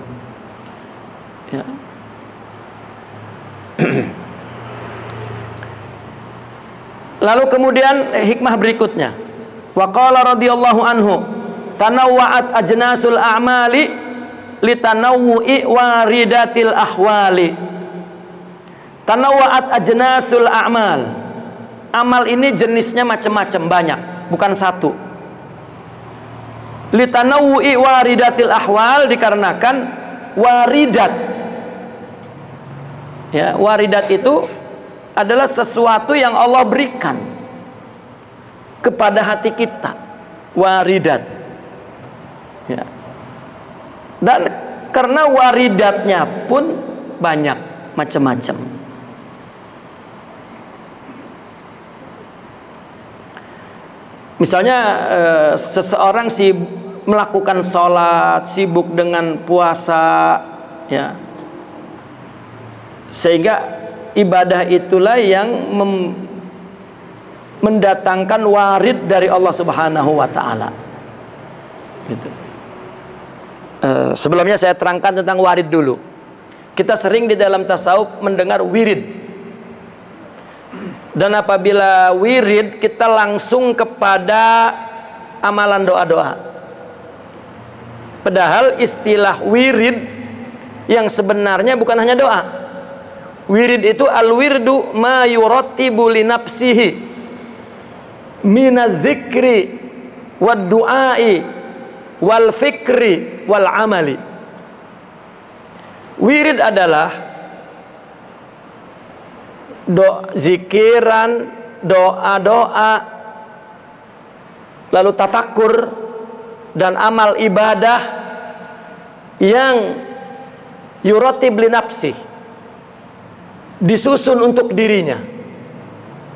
Ya. Lalu kemudian hikmah berikutnya, wa qala radhiyallahu anhu, tanawwa'at ajnasul a'mali litanawwu'i waridatil ahwali. Tanawwa'at ajnasul a'mal. Amal ini jenisnya macam-macam, banyak, bukan satu. Litanawwu'i waridatil ahwal, dikarenakan waridat. Ya, waridat itu adalah sesuatu yang Allah berikan kepada hati kita. Waridat. Ya. Dan karena waridatnya pun banyak, macam-macam. Misalnya seseorang melakukan sholat, sibuk dengan puasa, ya, sehingga ibadah itulah yang mendatangkan warid dari Allah Subhanahu wa Ta'ala. Gitu. Sebelumnya saya terangkan tentang warid dulu. Kita sering di dalam tasawuf mendengar wirid. Dan apabila wirid, kita langsung kepada amalan doa-doa. Padahal istilah wirid yang sebenarnya bukan hanya doa. Wirid itu al-wirdu ma yurattibu li nafsihi minaz zikri wad du'ai wal fikri wal amali. Wirid adalah zikiran, doa-doa, lalu tafakkur dan amal ibadah yang yuratib li nafsih, disusun untuk dirinya.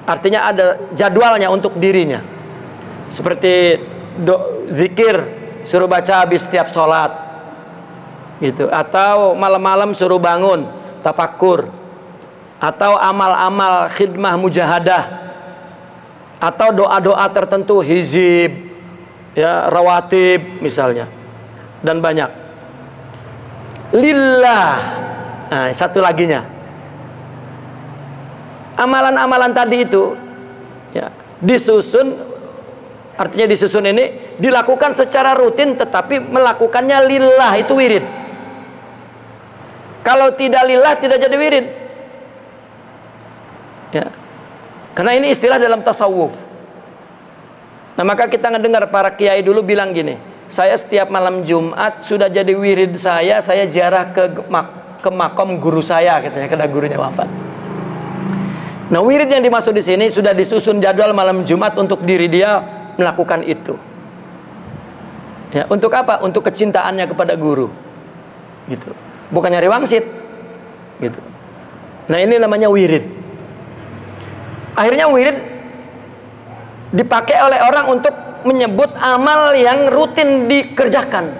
Artinya ada jadwalnya untuk dirinya. Seperti zikir suruh baca habis setiap sholat gitu, atau malam-malam suruh bangun tafakur, atau amal-amal khidmah mujahadah, atau doa-doa tertentu hizib, ya, rawatib misalnya, dan banyak. Lillah. Nah, satu laginya, amalan-amalan tadi itu ya, disusun. Artinya disusun ini dilakukan secara rutin, tetapi melakukannya lillah, itu wirid. Kalau tidak lillah tidak jadi wirid ya. Karena ini istilah dalam tasawuf. Nah, maka kita ngedengar para kiai dulu bilang gini, saya setiap malam Jumat sudah jadi wirid saya ziarah ke makom guru saya, katanya, karena gurunya wafat. Nah, wirid yang dimaksud di sini sudah disusun jadwal malam Jumat untuk diri dia melakukan itu. Ya, untuk apa? Untuk kecintaannya kepada guru. Gitu. Bukan nyari wangsit. Gitu. Nah, ini namanya wirid. Akhirnya wirid dipakai oleh orang untuk menyebut amal yang rutin dikerjakan.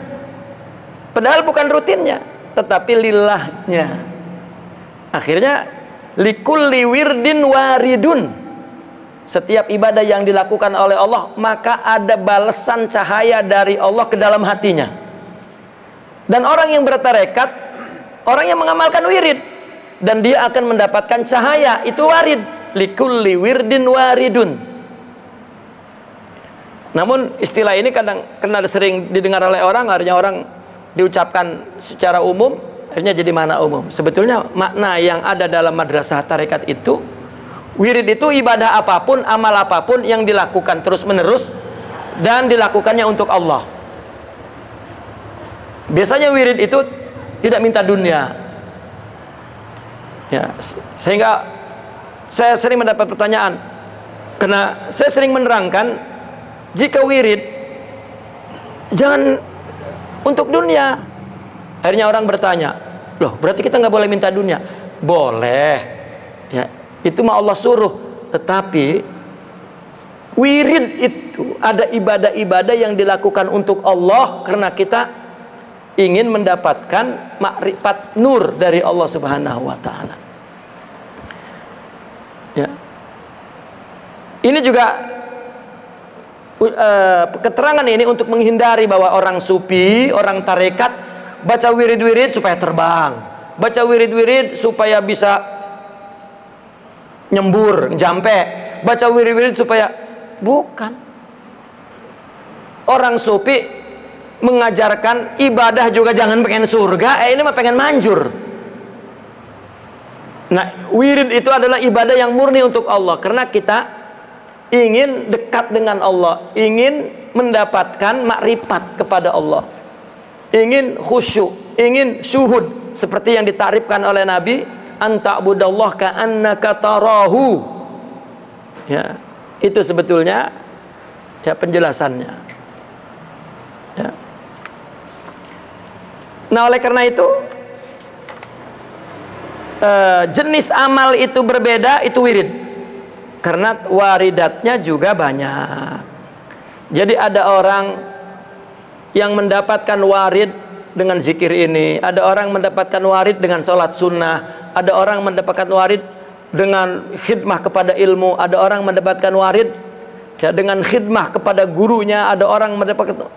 Padahal bukan rutinnya, tetapi lillahnya. Akhirnya likulli wirdin waridun. Setiap ibadah yang dilakukan oleh Allah, maka ada balasan cahaya dari Allah ke dalam hatinya. Dan orang yang bertarekat, orang yang mengamalkan wirid, dan dia akan mendapatkan cahaya, itu warid. Likulli wirdin waridun. Namun istilah ini kadang sering didengar oleh orang, akhirnya orang diucapkan secara umum, akhirnya jadi makna umum. Sebetulnya makna yang ada dalam madrasah tarekat itu, wirid itu ibadah apapun, amal apapun yang dilakukan terus-menerus dan dilakukannya untuk Allah. Biasanya wirid itu tidak minta dunia. Ya, sehingga saya sering mendapat pertanyaan, karena saya sering menerangkan, jika wirid jangan untuk dunia. Akhirnya orang bertanya, loh, berarti kita nggak boleh minta dunia? Boleh. Ya, itu mah Allah suruh, tetapi wirid itu ada ibadah-ibadah yang dilakukan untuk Allah karena kita ingin mendapatkan makrifat nur dari Allah Subhanahu wa taala. Ya. Ini juga keterangan ini untuk menghindari bahwa orang sufi, orang tarekat baca wirid-wirid supaya terbang, baca wirid-wirid supaya bisa nyembur, jampe, baca wirid-wirid supaya, bukan. Orang sufi mengajarkan ibadah juga jangan pengen surga, ini mah pengen manjur. Nah, wirid itu adalah ibadah yang murni untuk Allah, karena kita ingin dekat dengan Allah, ingin mendapatkan makrifat kepada Allah, ingin khusyuk, ingin syuhud, seperti yang ditarifkan oleh Nabi, anta'budallah ka'annaka tarahu. Ya, itu sebetulnya ya penjelasannya. Ya. Nah, oleh karena itu jenis amal itu berbeda, itu wirid, karena waridatnya juga banyak. Jadi ada orang yang mendapatkan warid dengan zikir ini, ada orang mendapatkan warid dengan sholat sunnah, ada orang mendapatkan warid dengan khidmah kepada ilmu, ada orang mendapatkan warid ya dengan khidmah kepada gurunya, ada orang mendapatkan,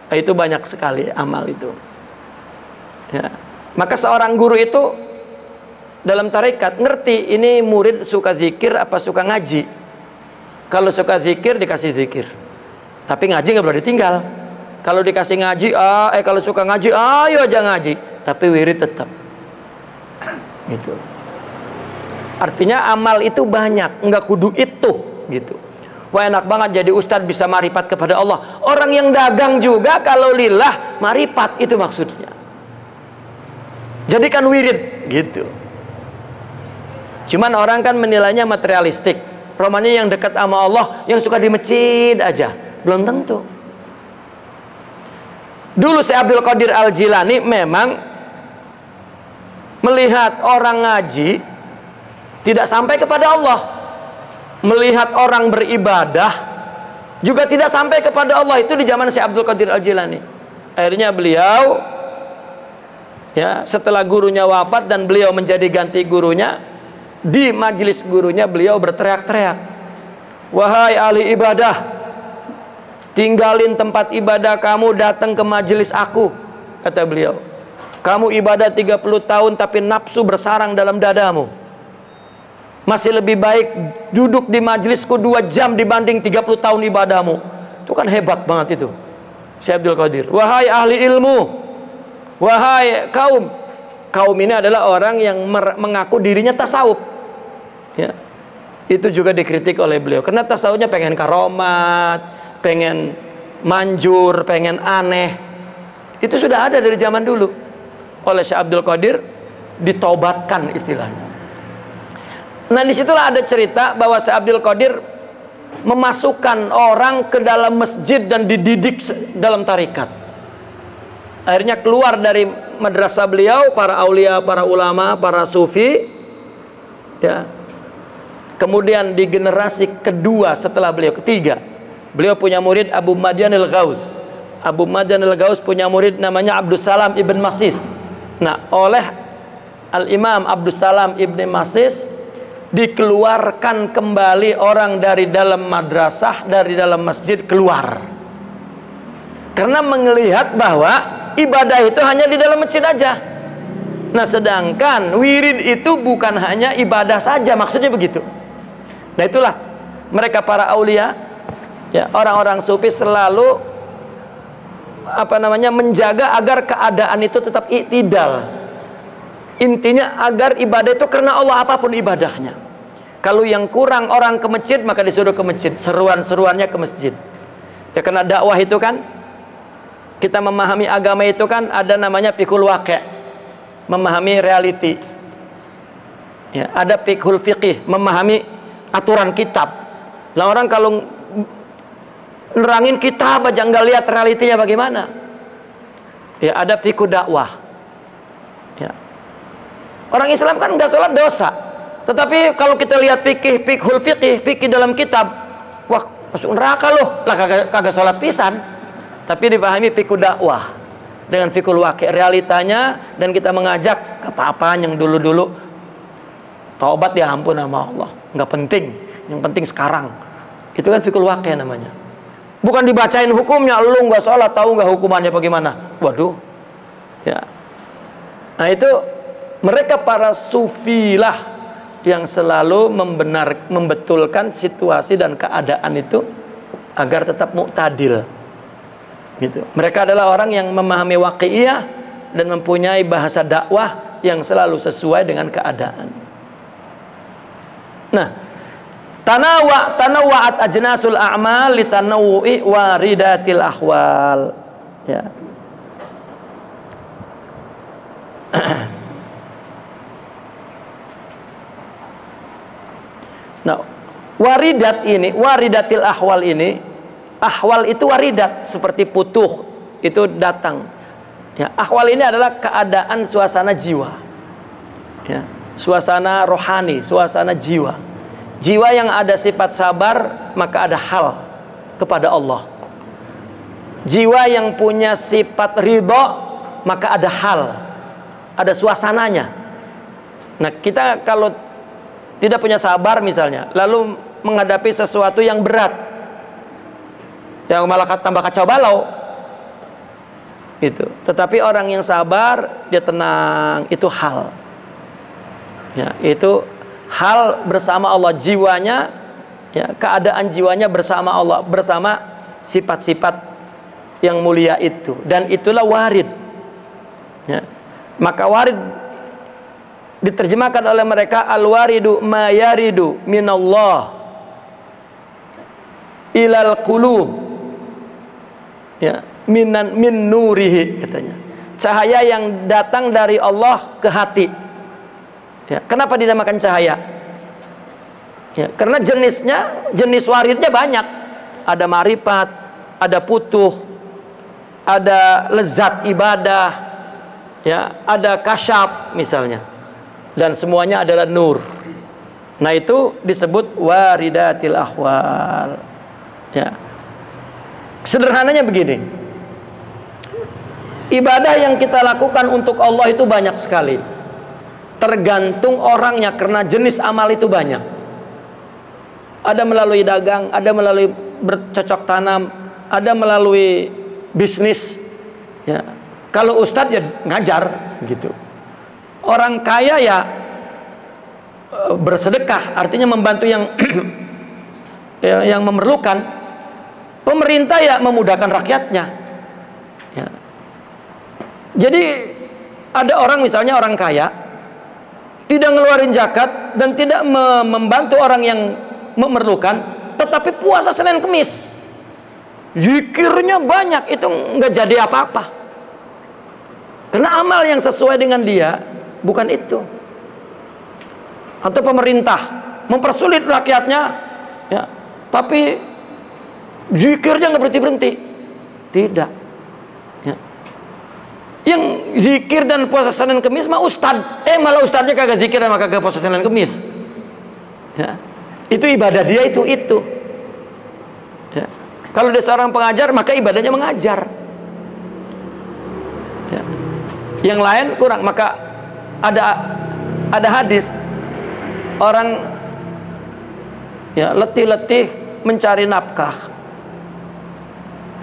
itu banyak sekali amal itu. Ya. Maka seorang guru itu dalam tarekat ngerti ini murid suka zikir apa suka ngaji. Kalau suka zikir dikasih zikir, tapi ngaji nggak boleh ditinggal. Kalau dikasih ngaji, kalau suka ngaji, ayo aja ngaji, tapi wirid tetap. Gitu. Artinya amal itu banyak, nggak kudu itu, gitu. Wah, enak banget jadi ustadz bisa marifat kepada Allah. Orang yang dagang juga kalau lillah marifat, itu maksudnya. Jadikan wirid, gitu. Cuman orang kan menilainya materialistik. Romanya yang dekat sama Allah, yang suka di masjid aja, belum tentu. Dulu Syekh Abdul Qadir Al-Jilani memang melihat orang ngaji tidak sampai kepada Allah. melihat orang beribadah juga tidak sampai kepada Allah. Itu di zaman Syekh Abdul Qadir Al-Jilani. Akhirnya beliau, ya, setelah gurunya wafat dan beliau menjadi ganti gurunya, di majelis gurunya beliau berteriak-teriak, "Wahai ahli ibadah, tinggalin tempat ibadah kamu, datang ke majelis aku," kata beliau. "Kamu ibadah 30 tahun tapi nafsu bersarang dalam dadamu. Masih lebih baik duduk di majelisku 2 jam dibanding 30 tahun ibadahmu." Itu kan hebat banget itu Syekh Abdul Qadir. "Wahai ahli ilmu, wahai kaum." Kaum ini adalah orang yang mengaku dirinya tasawuf, ya. Itu juga dikritik oleh beliau karena tasawufnya pengen karomat, pengen manjur, pengen aneh. Itu sudah ada dari zaman dulu. Oleh Syekh Abdul Qadir ditobatkan istilahnya. Nah, disitulah ada cerita bahwa Syekh Abdul Qadir memasukkan orang ke dalam masjid dan dididik dalam tarikat. Akhirnya keluar dari madrasah beliau para aulia, para ulama, para sufi, ya. Kemudian di generasi kedua setelah beliau, ketiga, beliau punya murid Abu Madian al-Ghaus. Abu Madian al-Ghaus punya murid namanya Abdus Salam ibn Masis. Nah, oleh Al-Imam Abdus Salam ibn Masis dikeluarkan kembali orang dari dalam madrasah, dari dalam masjid keluar, karena melihat bahwa ibadah itu hanya di dalam masjid aja. Nah, sedangkan wirid itu bukan hanya ibadah saja, maksudnya begitu. Nah, itulah mereka para aulia, ya, orang-orang sufi selalu menjaga agar keadaan itu tetap i'tidal. Intinya agar ibadah itu karena Allah apapun ibadahnya. Kalau yang kurang orang ke masjid, maka disuruh ke masjid, seruan-seruannya ke masjid. Ya, karena dakwah itu kan, kita memahami agama itu kan ada namanya fiqhul waqi', memahami reality. Ya, ada fiqhul fiqih, memahami aturan kitab. Lah orang kalau nerangin kitab aja nggak lihat realitinya bagaimana. Ya, ada fiqh dakwah. Ya. Orang Islam kan nggak sholat dosa, tetapi kalau kita lihat fiqhul fikih dalam kitab, wah masuk neraka loh, lah kagak sholat pisan. Tapi dipahami fiqh dakwah dengan fiqhul waqi', realitanya, dan kita mengajak ke apa-apa yang dulu-dulu taubat ya ampun sama Allah, nggak penting, yang penting sekarang. Itu kan fiqhul waqi' namanya. Bukan dibacain hukumnya, lu nggak sholat tahu nggak hukumannya bagaimana? Waduh, ya. Nah, itu mereka para sufi lah yang selalu membetulkan situasi dan keadaan itu agar tetap mu'tadil, gitu. Mereka adalah orang yang memahami waqi'iyah dan mempunyai bahasa dakwah yang selalu sesuai dengan keadaan. Nah, tanawwa'at ajnasul a'mal li tanawwu'i waridatil ahwal, ya. Nah, waridatil ahwal ini, ahwal itu waridat, seperti putuh itu datang. Ya, ahwal ini adalah keadaan suasana jiwa. Ya, suasana rohani, suasana jiwa. Jiwa yang ada sifat sabar, maka ada hal kepada Allah. Jiwa yang punya sifat ridho, maka ada hal, ada suasananya. Nah, kita kalau tidak punya sabar misalnya, lalu menghadapi sesuatu yang berat, yang malah tambah kacau balau, itu. Tetapi orang yang sabar, dia tenang, itu hal, ya, itu hal bersama Allah, jiwanya, ya, keadaan jiwanya bersama Allah, bersama sifat-sifat yang mulia itu, dan itulah warid, ya. Maka warid diterjemahkan oleh mereka al-waridu ma yaridu minallah ilal qulub, ya, min nurihi, katanya, cahaya yang datang dari Allah ke hati. Ya, kenapa dinamakan cahaya? Ya, karena jenis waridnya banyak. Ada marifat, ada putuh, ada lezat ibadah, ya, ada kasyaf misalnya. Dan semuanya adalah nur. Nah, itu disebut waridatil ahwal. Ya. Sederhananya begini. Ibadah yang kita lakukan untuk Allah itu banyak sekali. Tergantung orangnya, karena jenis amal itu banyak. Ada melalui dagang, ada melalui bercocok tanam, ada melalui bisnis. Ya. Kalau ustadz ya ngajar gitu. Orang kaya ya bersedekah, artinya membantu yang yang memerlukan. Pemerintah ya memudahkan rakyatnya. Ya. Jadi ada orang, misalnya orang kaya tidak ngeluarin zakat dan tidak membantu orang yang memerlukan, tetapi puasa Senin Kemis, zikirnya banyak, itu nggak jadi apa-apa. Karena amal yang sesuai dengan dia bukan itu. Atau pemerintah mempersulit rakyatnya, ya, tapi zikirnya nggak berhenti-berhenti. Tidak. Ya. Yang zikir dan puasa Senin Kemis mah ustad, malah ustadnya kagak zikir dan kagak puasa Senin Kemis. Ya. Itu ibadah dia itu. Ya. Kalau dia seorang pengajar, maka ibadahnya mengajar. Ya. Yang lain kurang, maka ada hadis orang ya letih-letih mencari nafkah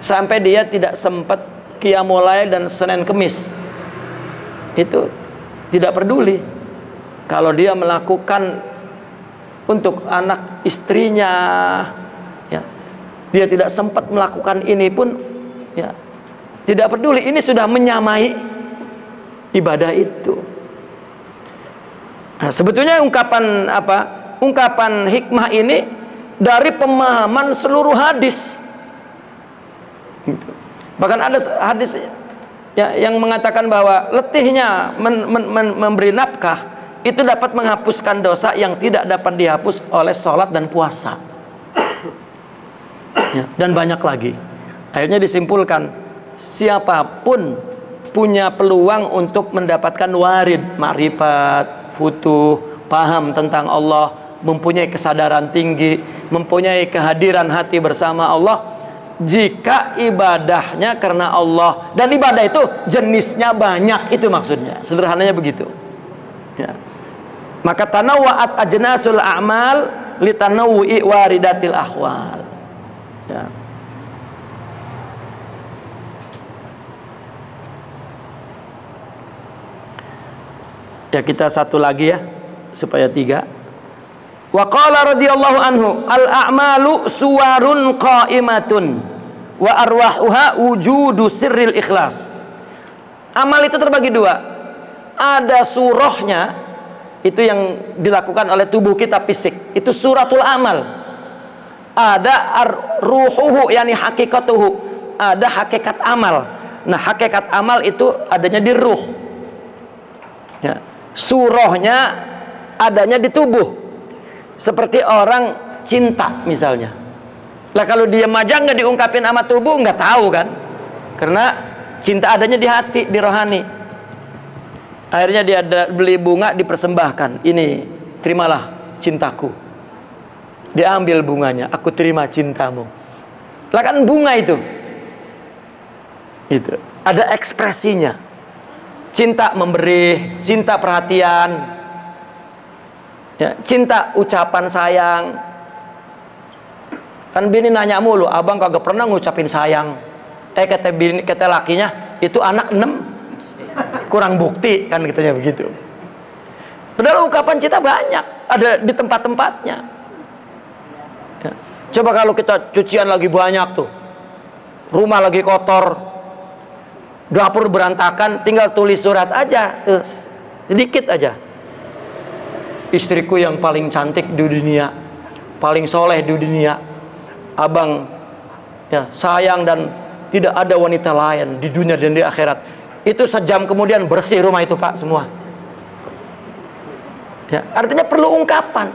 sampai dia tidak sempat qiyamul lail dan Senin Kemis. Itu tidak peduli kalau dia melakukan untuk anak istrinya, ya, dia tidak sempat melakukan ini pun, ya, tidak peduli. Ini sudah menyamai ibadah itu. Nah, sebetulnya ungkapan apa? Ungkapan hikmah ini dari pemahaman seluruh hadis. Bahkan ada hadis ya, yang mengatakan bahwa letihnya memberi nafkah itu dapat menghapuskan dosa yang tidak dapat dihapus oleh sholat dan puasa. Ya, dan banyak lagi. Akhirnya disimpulkan, siapapun punya peluang untuk mendapatkan warid, ma'rifat, futuh, paham tentang Allah, mempunyai kesadaran tinggi, mempunyai kehadiran hati bersama Allah, jika ibadahnya karena Allah, dan ibadah itu jenisnya banyak, itu maksudnya, sederhananya begitu. Ya. Maka tanawwa'at ajnasul a'mal litanawwu'i waridatil ahwal. Ya. Ya, kita satu lagi ya supaya 3. Wa qala radhiyallahu anhu, al a'malu suwarun qa'imatun wa arwahuha wujudu sirril ikhlas. Amal itu terbagi 2. Ada surahnya, itu yang dilakukan oleh tubuh kita fisik, itu suratul amal. Ada ruhuhu, yani hakikatuhu, ada hakikat amal. Nah, hakikat amal itu adanya di ruh. Ya. Surahnya adanya di tubuh. Seperti orang cinta misalnya. Lah kalau dia aja nggak diungkapin sama tubuh, nggak tahu kan? Karena cinta adanya di hati, di rohani. Akhirnya dia beli bunga, dipersembahkan. Ini, terimalah cintaku. Dia ambil bunganya, aku terima cintamu. Lah kan bunga itu. Itu ada ekspresinya. Cinta memberi, cinta perhatian, ya, cinta ucapan sayang. Kan bini nanya mulu, abang kagak pernah ngucapin sayang. Kata bini, kata lakinya, itu anak 6, kurang bukti, kan katanya begitu. Padahal ungkapan cinta banyak, ada di tempat-tempatnya. Ya. Coba kalau kita cucian lagi banyak tuh, rumah lagi kotor, dapur berantakan, tinggal tulis surat aja, sedikit aja. Istriku yang paling cantik di dunia, paling soleh di dunia, abang ya sayang dan tidak ada wanita lain di dunia dan di akhirat. Itu sejam kemudian bersih rumah itu, Pak, semua. Ya, artinya perlu ungkapan.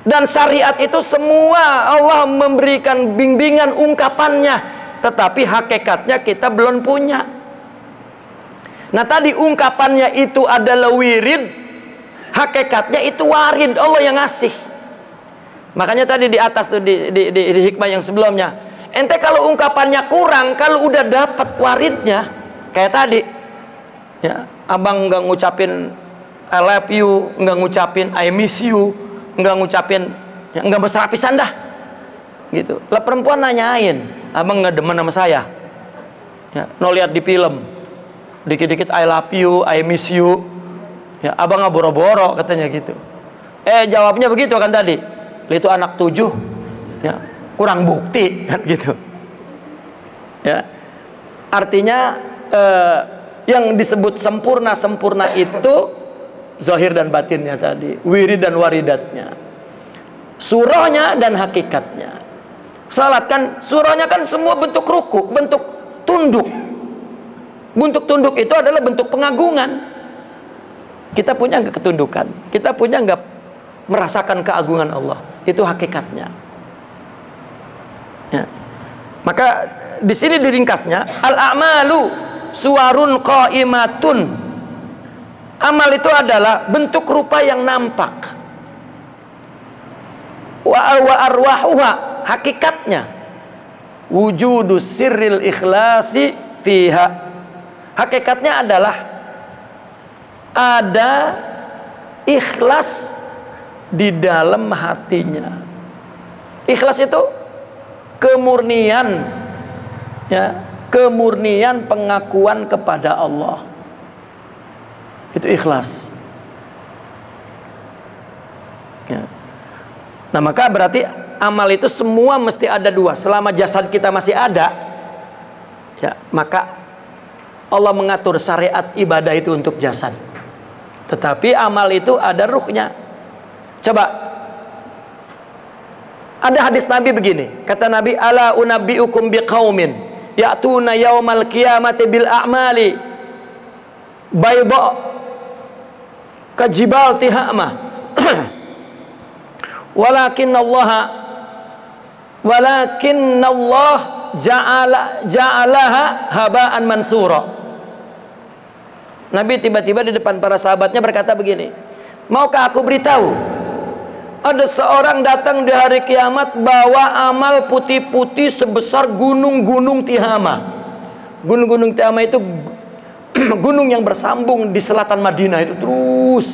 Dan syariat itu semua Allah memberikan bimbingan ungkapannya, tetapi hakikatnya kita belum punya. Nah, tadi ungkapannya itu adalah wirid, Hakikatnya itu warid, Allah yang ngasih. Makanya tadi di atas tuh di hikmah yang sebelumnya, ente kalau ungkapannya kurang, kalau udah dapat waridnya, kayak tadi, ya, abang nggak ngucapin I love you, nggak ngucapin I miss you, nggak ngucapin, ya, nggak mesra pisan dah, gitu. Lah perempuan nanyain, abang nggak demen sama saya, ya, no lihat di film, dikit-dikit I love you, I miss you, ya, abang nggak boro-boro katanya gitu. Jawabnya begitu kan tadi, itu anak 7, ya, kurang bukti kan gitu, ya. Artinya yang disebut sempurna itu zahir dan batinnya tadi, wirid dan waridatnya, surahnya dan hakikatnya. Salat kan surahnya kan semua bentuk ruku, bentuk tunduk. Bentuk tunduk itu adalah bentuk pengagungan. Kita punya nggak ketundukan? Kita punya nggak merasakan keagungan Allah? Itu hakikatnya. Ya. Maka di sini diringkasnya, al-a'malu suwarun qaimatun. Amal itu adalah bentuk rupa yang nampak. Wa arwahuha, hakikatnya wujudus sirril ikhlasi fiha. Hakikatnya adalah ada ikhlas di dalam hatinya. Ikhlas itu kemurnian, ya, kemurnian pengakuan kepada Allah. Itu ikhlas, ya. Nah, maka berarti amal itu semua mesti ada dua. Selama jasad kita masih ada, ya, maka Allah mengatur syariat ibadah itu untuk jasad. Tetapi amal itu ada ruhnya. Coba, ada hadis Nabi begini, kata Nabi, ala unabbiukum biqaumin ya'tuna yaumal qiyamati bil a'mali bayda kajibal tihama walakin Allah ja'alaha haba'an mansura. Nabi tiba-tiba di depan para sahabatnya berkata begini, maukah aku beritahu, ada seorang datang di hari kiamat bawa amal putih-putih sebesar gunung-gunung Tihama. Gunung-gunung Tihama itu gunung yang bersambung di selatan Madinah itu terus.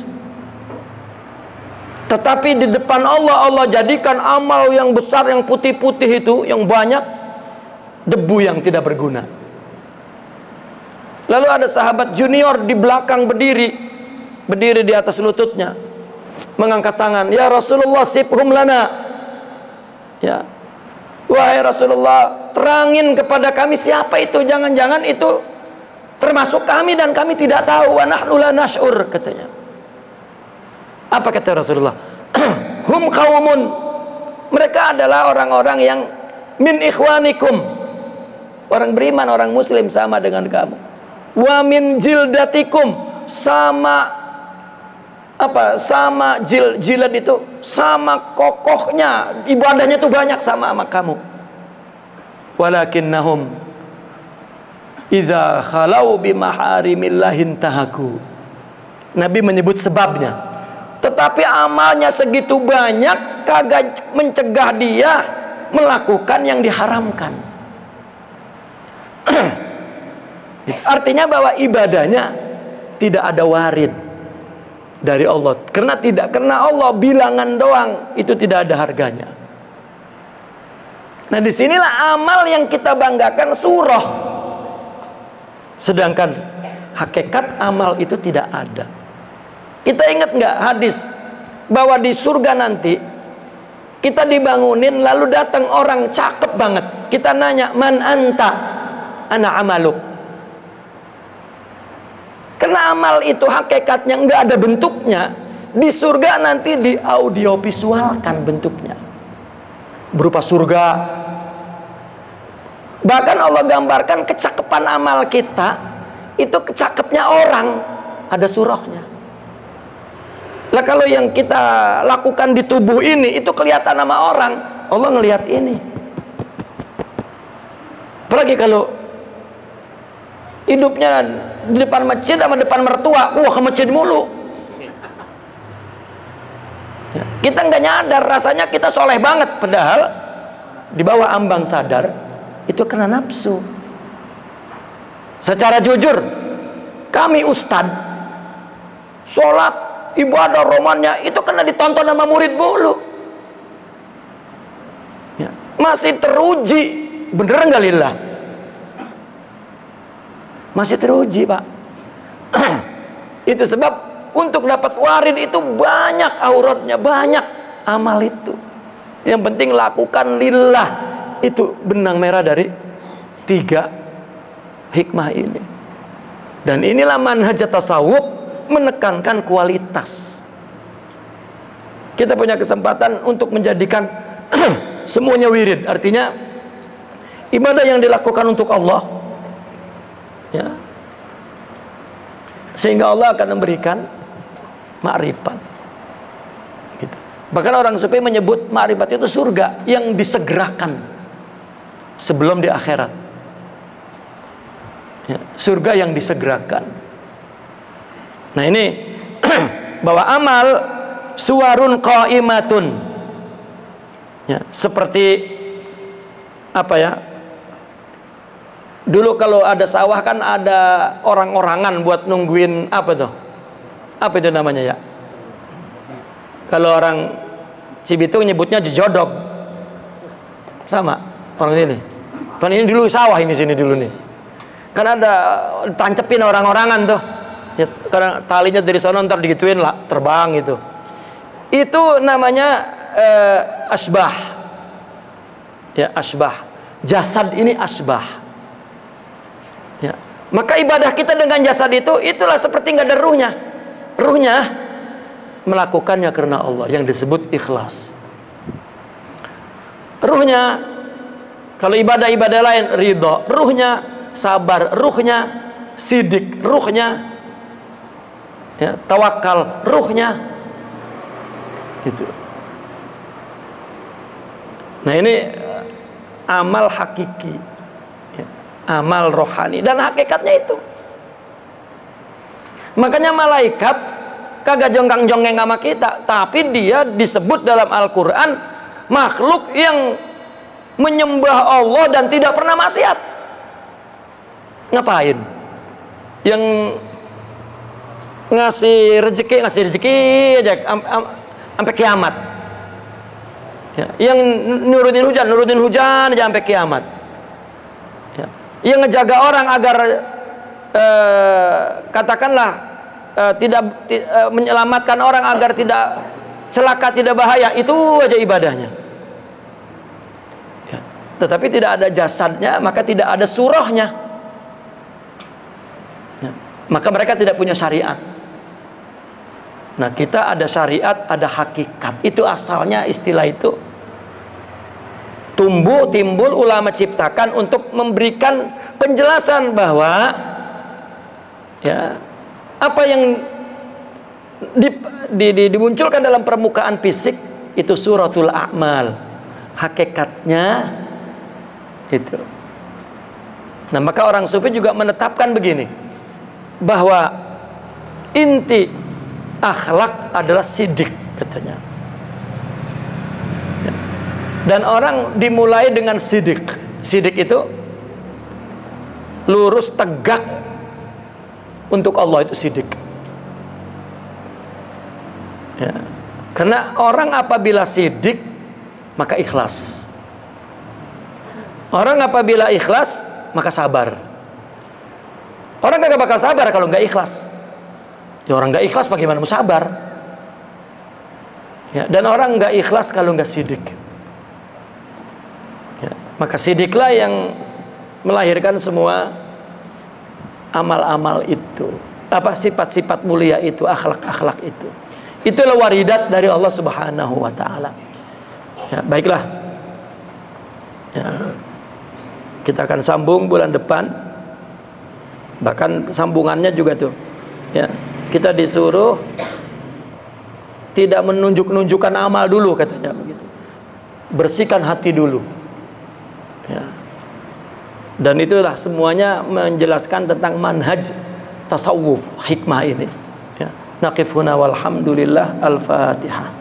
Tetapi di depan Allah, Allah jadikan amal yang besar, yang putih-putih itu, yang banyak, debu yang tidak berguna. Lalu ada sahabat junior di belakang berdiri di atas lututnya, mengangkat tangan, ya Rasulullah sibhum lana, ya, wahai Rasulullah, terangin kepada kami siapa itu, jangan-jangan itu termasuk kami dan kami tidak tahu, wa nahnu la nash'ur, katanya. Apa kata Rasulullah? Hum qaumun, mereka adalah orang-orang yang min ikhwanikum, orang beriman, orang muslim sama dengan kamu. Wa min jildatikum, sama apa? Sama jilad itu, sama kokohnya, ibadahnya itu banyak sama kamu. Walakinnahum idza khalau bimaharimillahin tahaku. Nabi menyebut sebabnya. Tetapi amalnya segitu banyak kagak mencegah dia melakukan yang diharamkan. Artinya bahwa ibadahnya tidak ada warid dari Allah. Karena Allah bilangan doang, itu tidak ada harganya. Nah, disinilah amal yang kita banggakan surah. Sedangkan hakikat amal itu tidak ada. Kita ingat nggak hadis bahwa di surga nanti kita dibangunin, lalu datang orang cakep banget. Kita nanya, man anta? Ana amaluk. Karena amal itu hakikatnya nggak ada bentuknya. Di surga nanti di audiovisualkan bentuknya, berupa surga. Bahkan Allah gambarkan kecakapan amal kita itu kecakepnya orang, ada surahnya. Lah kalau yang kita lakukan di tubuh ini itu kelihatan sama orang, Allah ngelihat ini. Apalagi kalau hidupnya di depan masjid sama depan mertua, wah ke masjid mulu. kita nggak nyadar, rasanya kita soleh banget, padahal di bawah ambang sadar itu kena nafsu. Secara jujur, kami ustadz, sholat, ibadah romannya itu kena ditonton sama murid mulu, ya, masih teruji, bener nggak lillah? Masih teruji, Pak. Itu sebab untuk dapat warid itu banyak auratnya, banyak amal itu. Yang penting lakukan lillah. Itu benang merah dari 3 hikmah ini. Dan inilah manhaj tasawuf, menekankan kualitas. Kita punya kesempatan untuk menjadikan semuanya wirid. Artinya ibadah yang dilakukan untuk Allah, ya, sehingga Allah akan memberikan ma'rifat gitu. Bahkan orang sufi menyebut ma'rifat itu surga yang disegerakan sebelum di akhirat, ya, surga yang disegerakan. Nah ini bahwa amal suwarun qaimatun, ya, seperti apa ya, dulu kalau ada sawah kan ada orang-orangan buat nungguin apa tuh? Apa itu namanya ya? Kalau orang Cibitung nyebutnya jejodok. Sama orang ini. Kan ini dulu sawah ini sini dulu nih. Kan ada tancepin orang-orangan tuh. Ya, karena talinya dari sana ntar digituin lah, terbang gitu. Itu namanya asbah. Ya, asbah. Jasad ini asbah. Ya. Maka ibadah kita dengan jasad itu, itulah seperti nggak ada ruhnya. Ruhnya melakukannya karena Allah, yang disebut ikhlas. Ruhnya kalau ibadah-ibadah lain ridho, ruhnya sabar, ruhnya sidik, ruhnya ya, tawakal, ruhnya gitu. Nah ini amal hakiki, ya, amal rohani, dan hakikatnya itu. Makanya malaikat kagak jongkang-jongkeng sama kita, tapi dia disebut dalam Al-Quran makhluk yang menyembah Allah dan tidak pernah maksiat. Ngapain? Yang ngasih rezeki aja sampai kiamat, ya. Yang nurunin hujan aja sampai kiamat, ya. Yang ngejaga orang agar katakanlah menyelamatkan orang agar tidak celaka, tidak bahaya, itu aja ibadahnya, ya. Tetapi tidak ada jasadnya, maka tidak ada surahnya, ya. Maka mereka tidak punya syariat. Nah kita ada syariat, ada hakikat. Itu asalnya istilah itu timbul ulama ciptakan untuk memberikan penjelasan bahwa ya, apa yang dimunculkan dalam permukaan fisik itu suratul a'mal, hakikatnya itu. Nah maka orang sufi juga menetapkan begini, bahwa inti akhlak adalah sidik, katanya. Dan orang dimulai dengan sidik. Sidik itu lurus tegak untuk Allah, itu sidik, ya. Karena orang apabila sidik maka ikhlas. Orang apabila ikhlas maka sabar. Orang gak bakal sabar kalau nggak ikhlas. Ya, orang nggak ikhlas bagaimana mau sabar? Ya, dan orang nggak ikhlas kalau nggak sidik. Ya, maka sidiklah yang melahirkan semua amal-amal itu, apa sifat-sifat mulia itu, akhlak-akhlak itu. Itulah waridat dari Allah Subhanahu wa taala. Ya, baiklah. Ya. Kita akan sambung bulan depan. Bahkan sambungannya juga tuh. Ya. Kita disuruh tidak menunjuk-nunjukkan amal dulu, katanya begitu. Bersihkan hati dulu. Ya. Dan itulah semuanya menjelaskan tentang manhaj tasawuf, hikmah ini. Ya. Naqif huna walhamdulillah, al-Fatihah.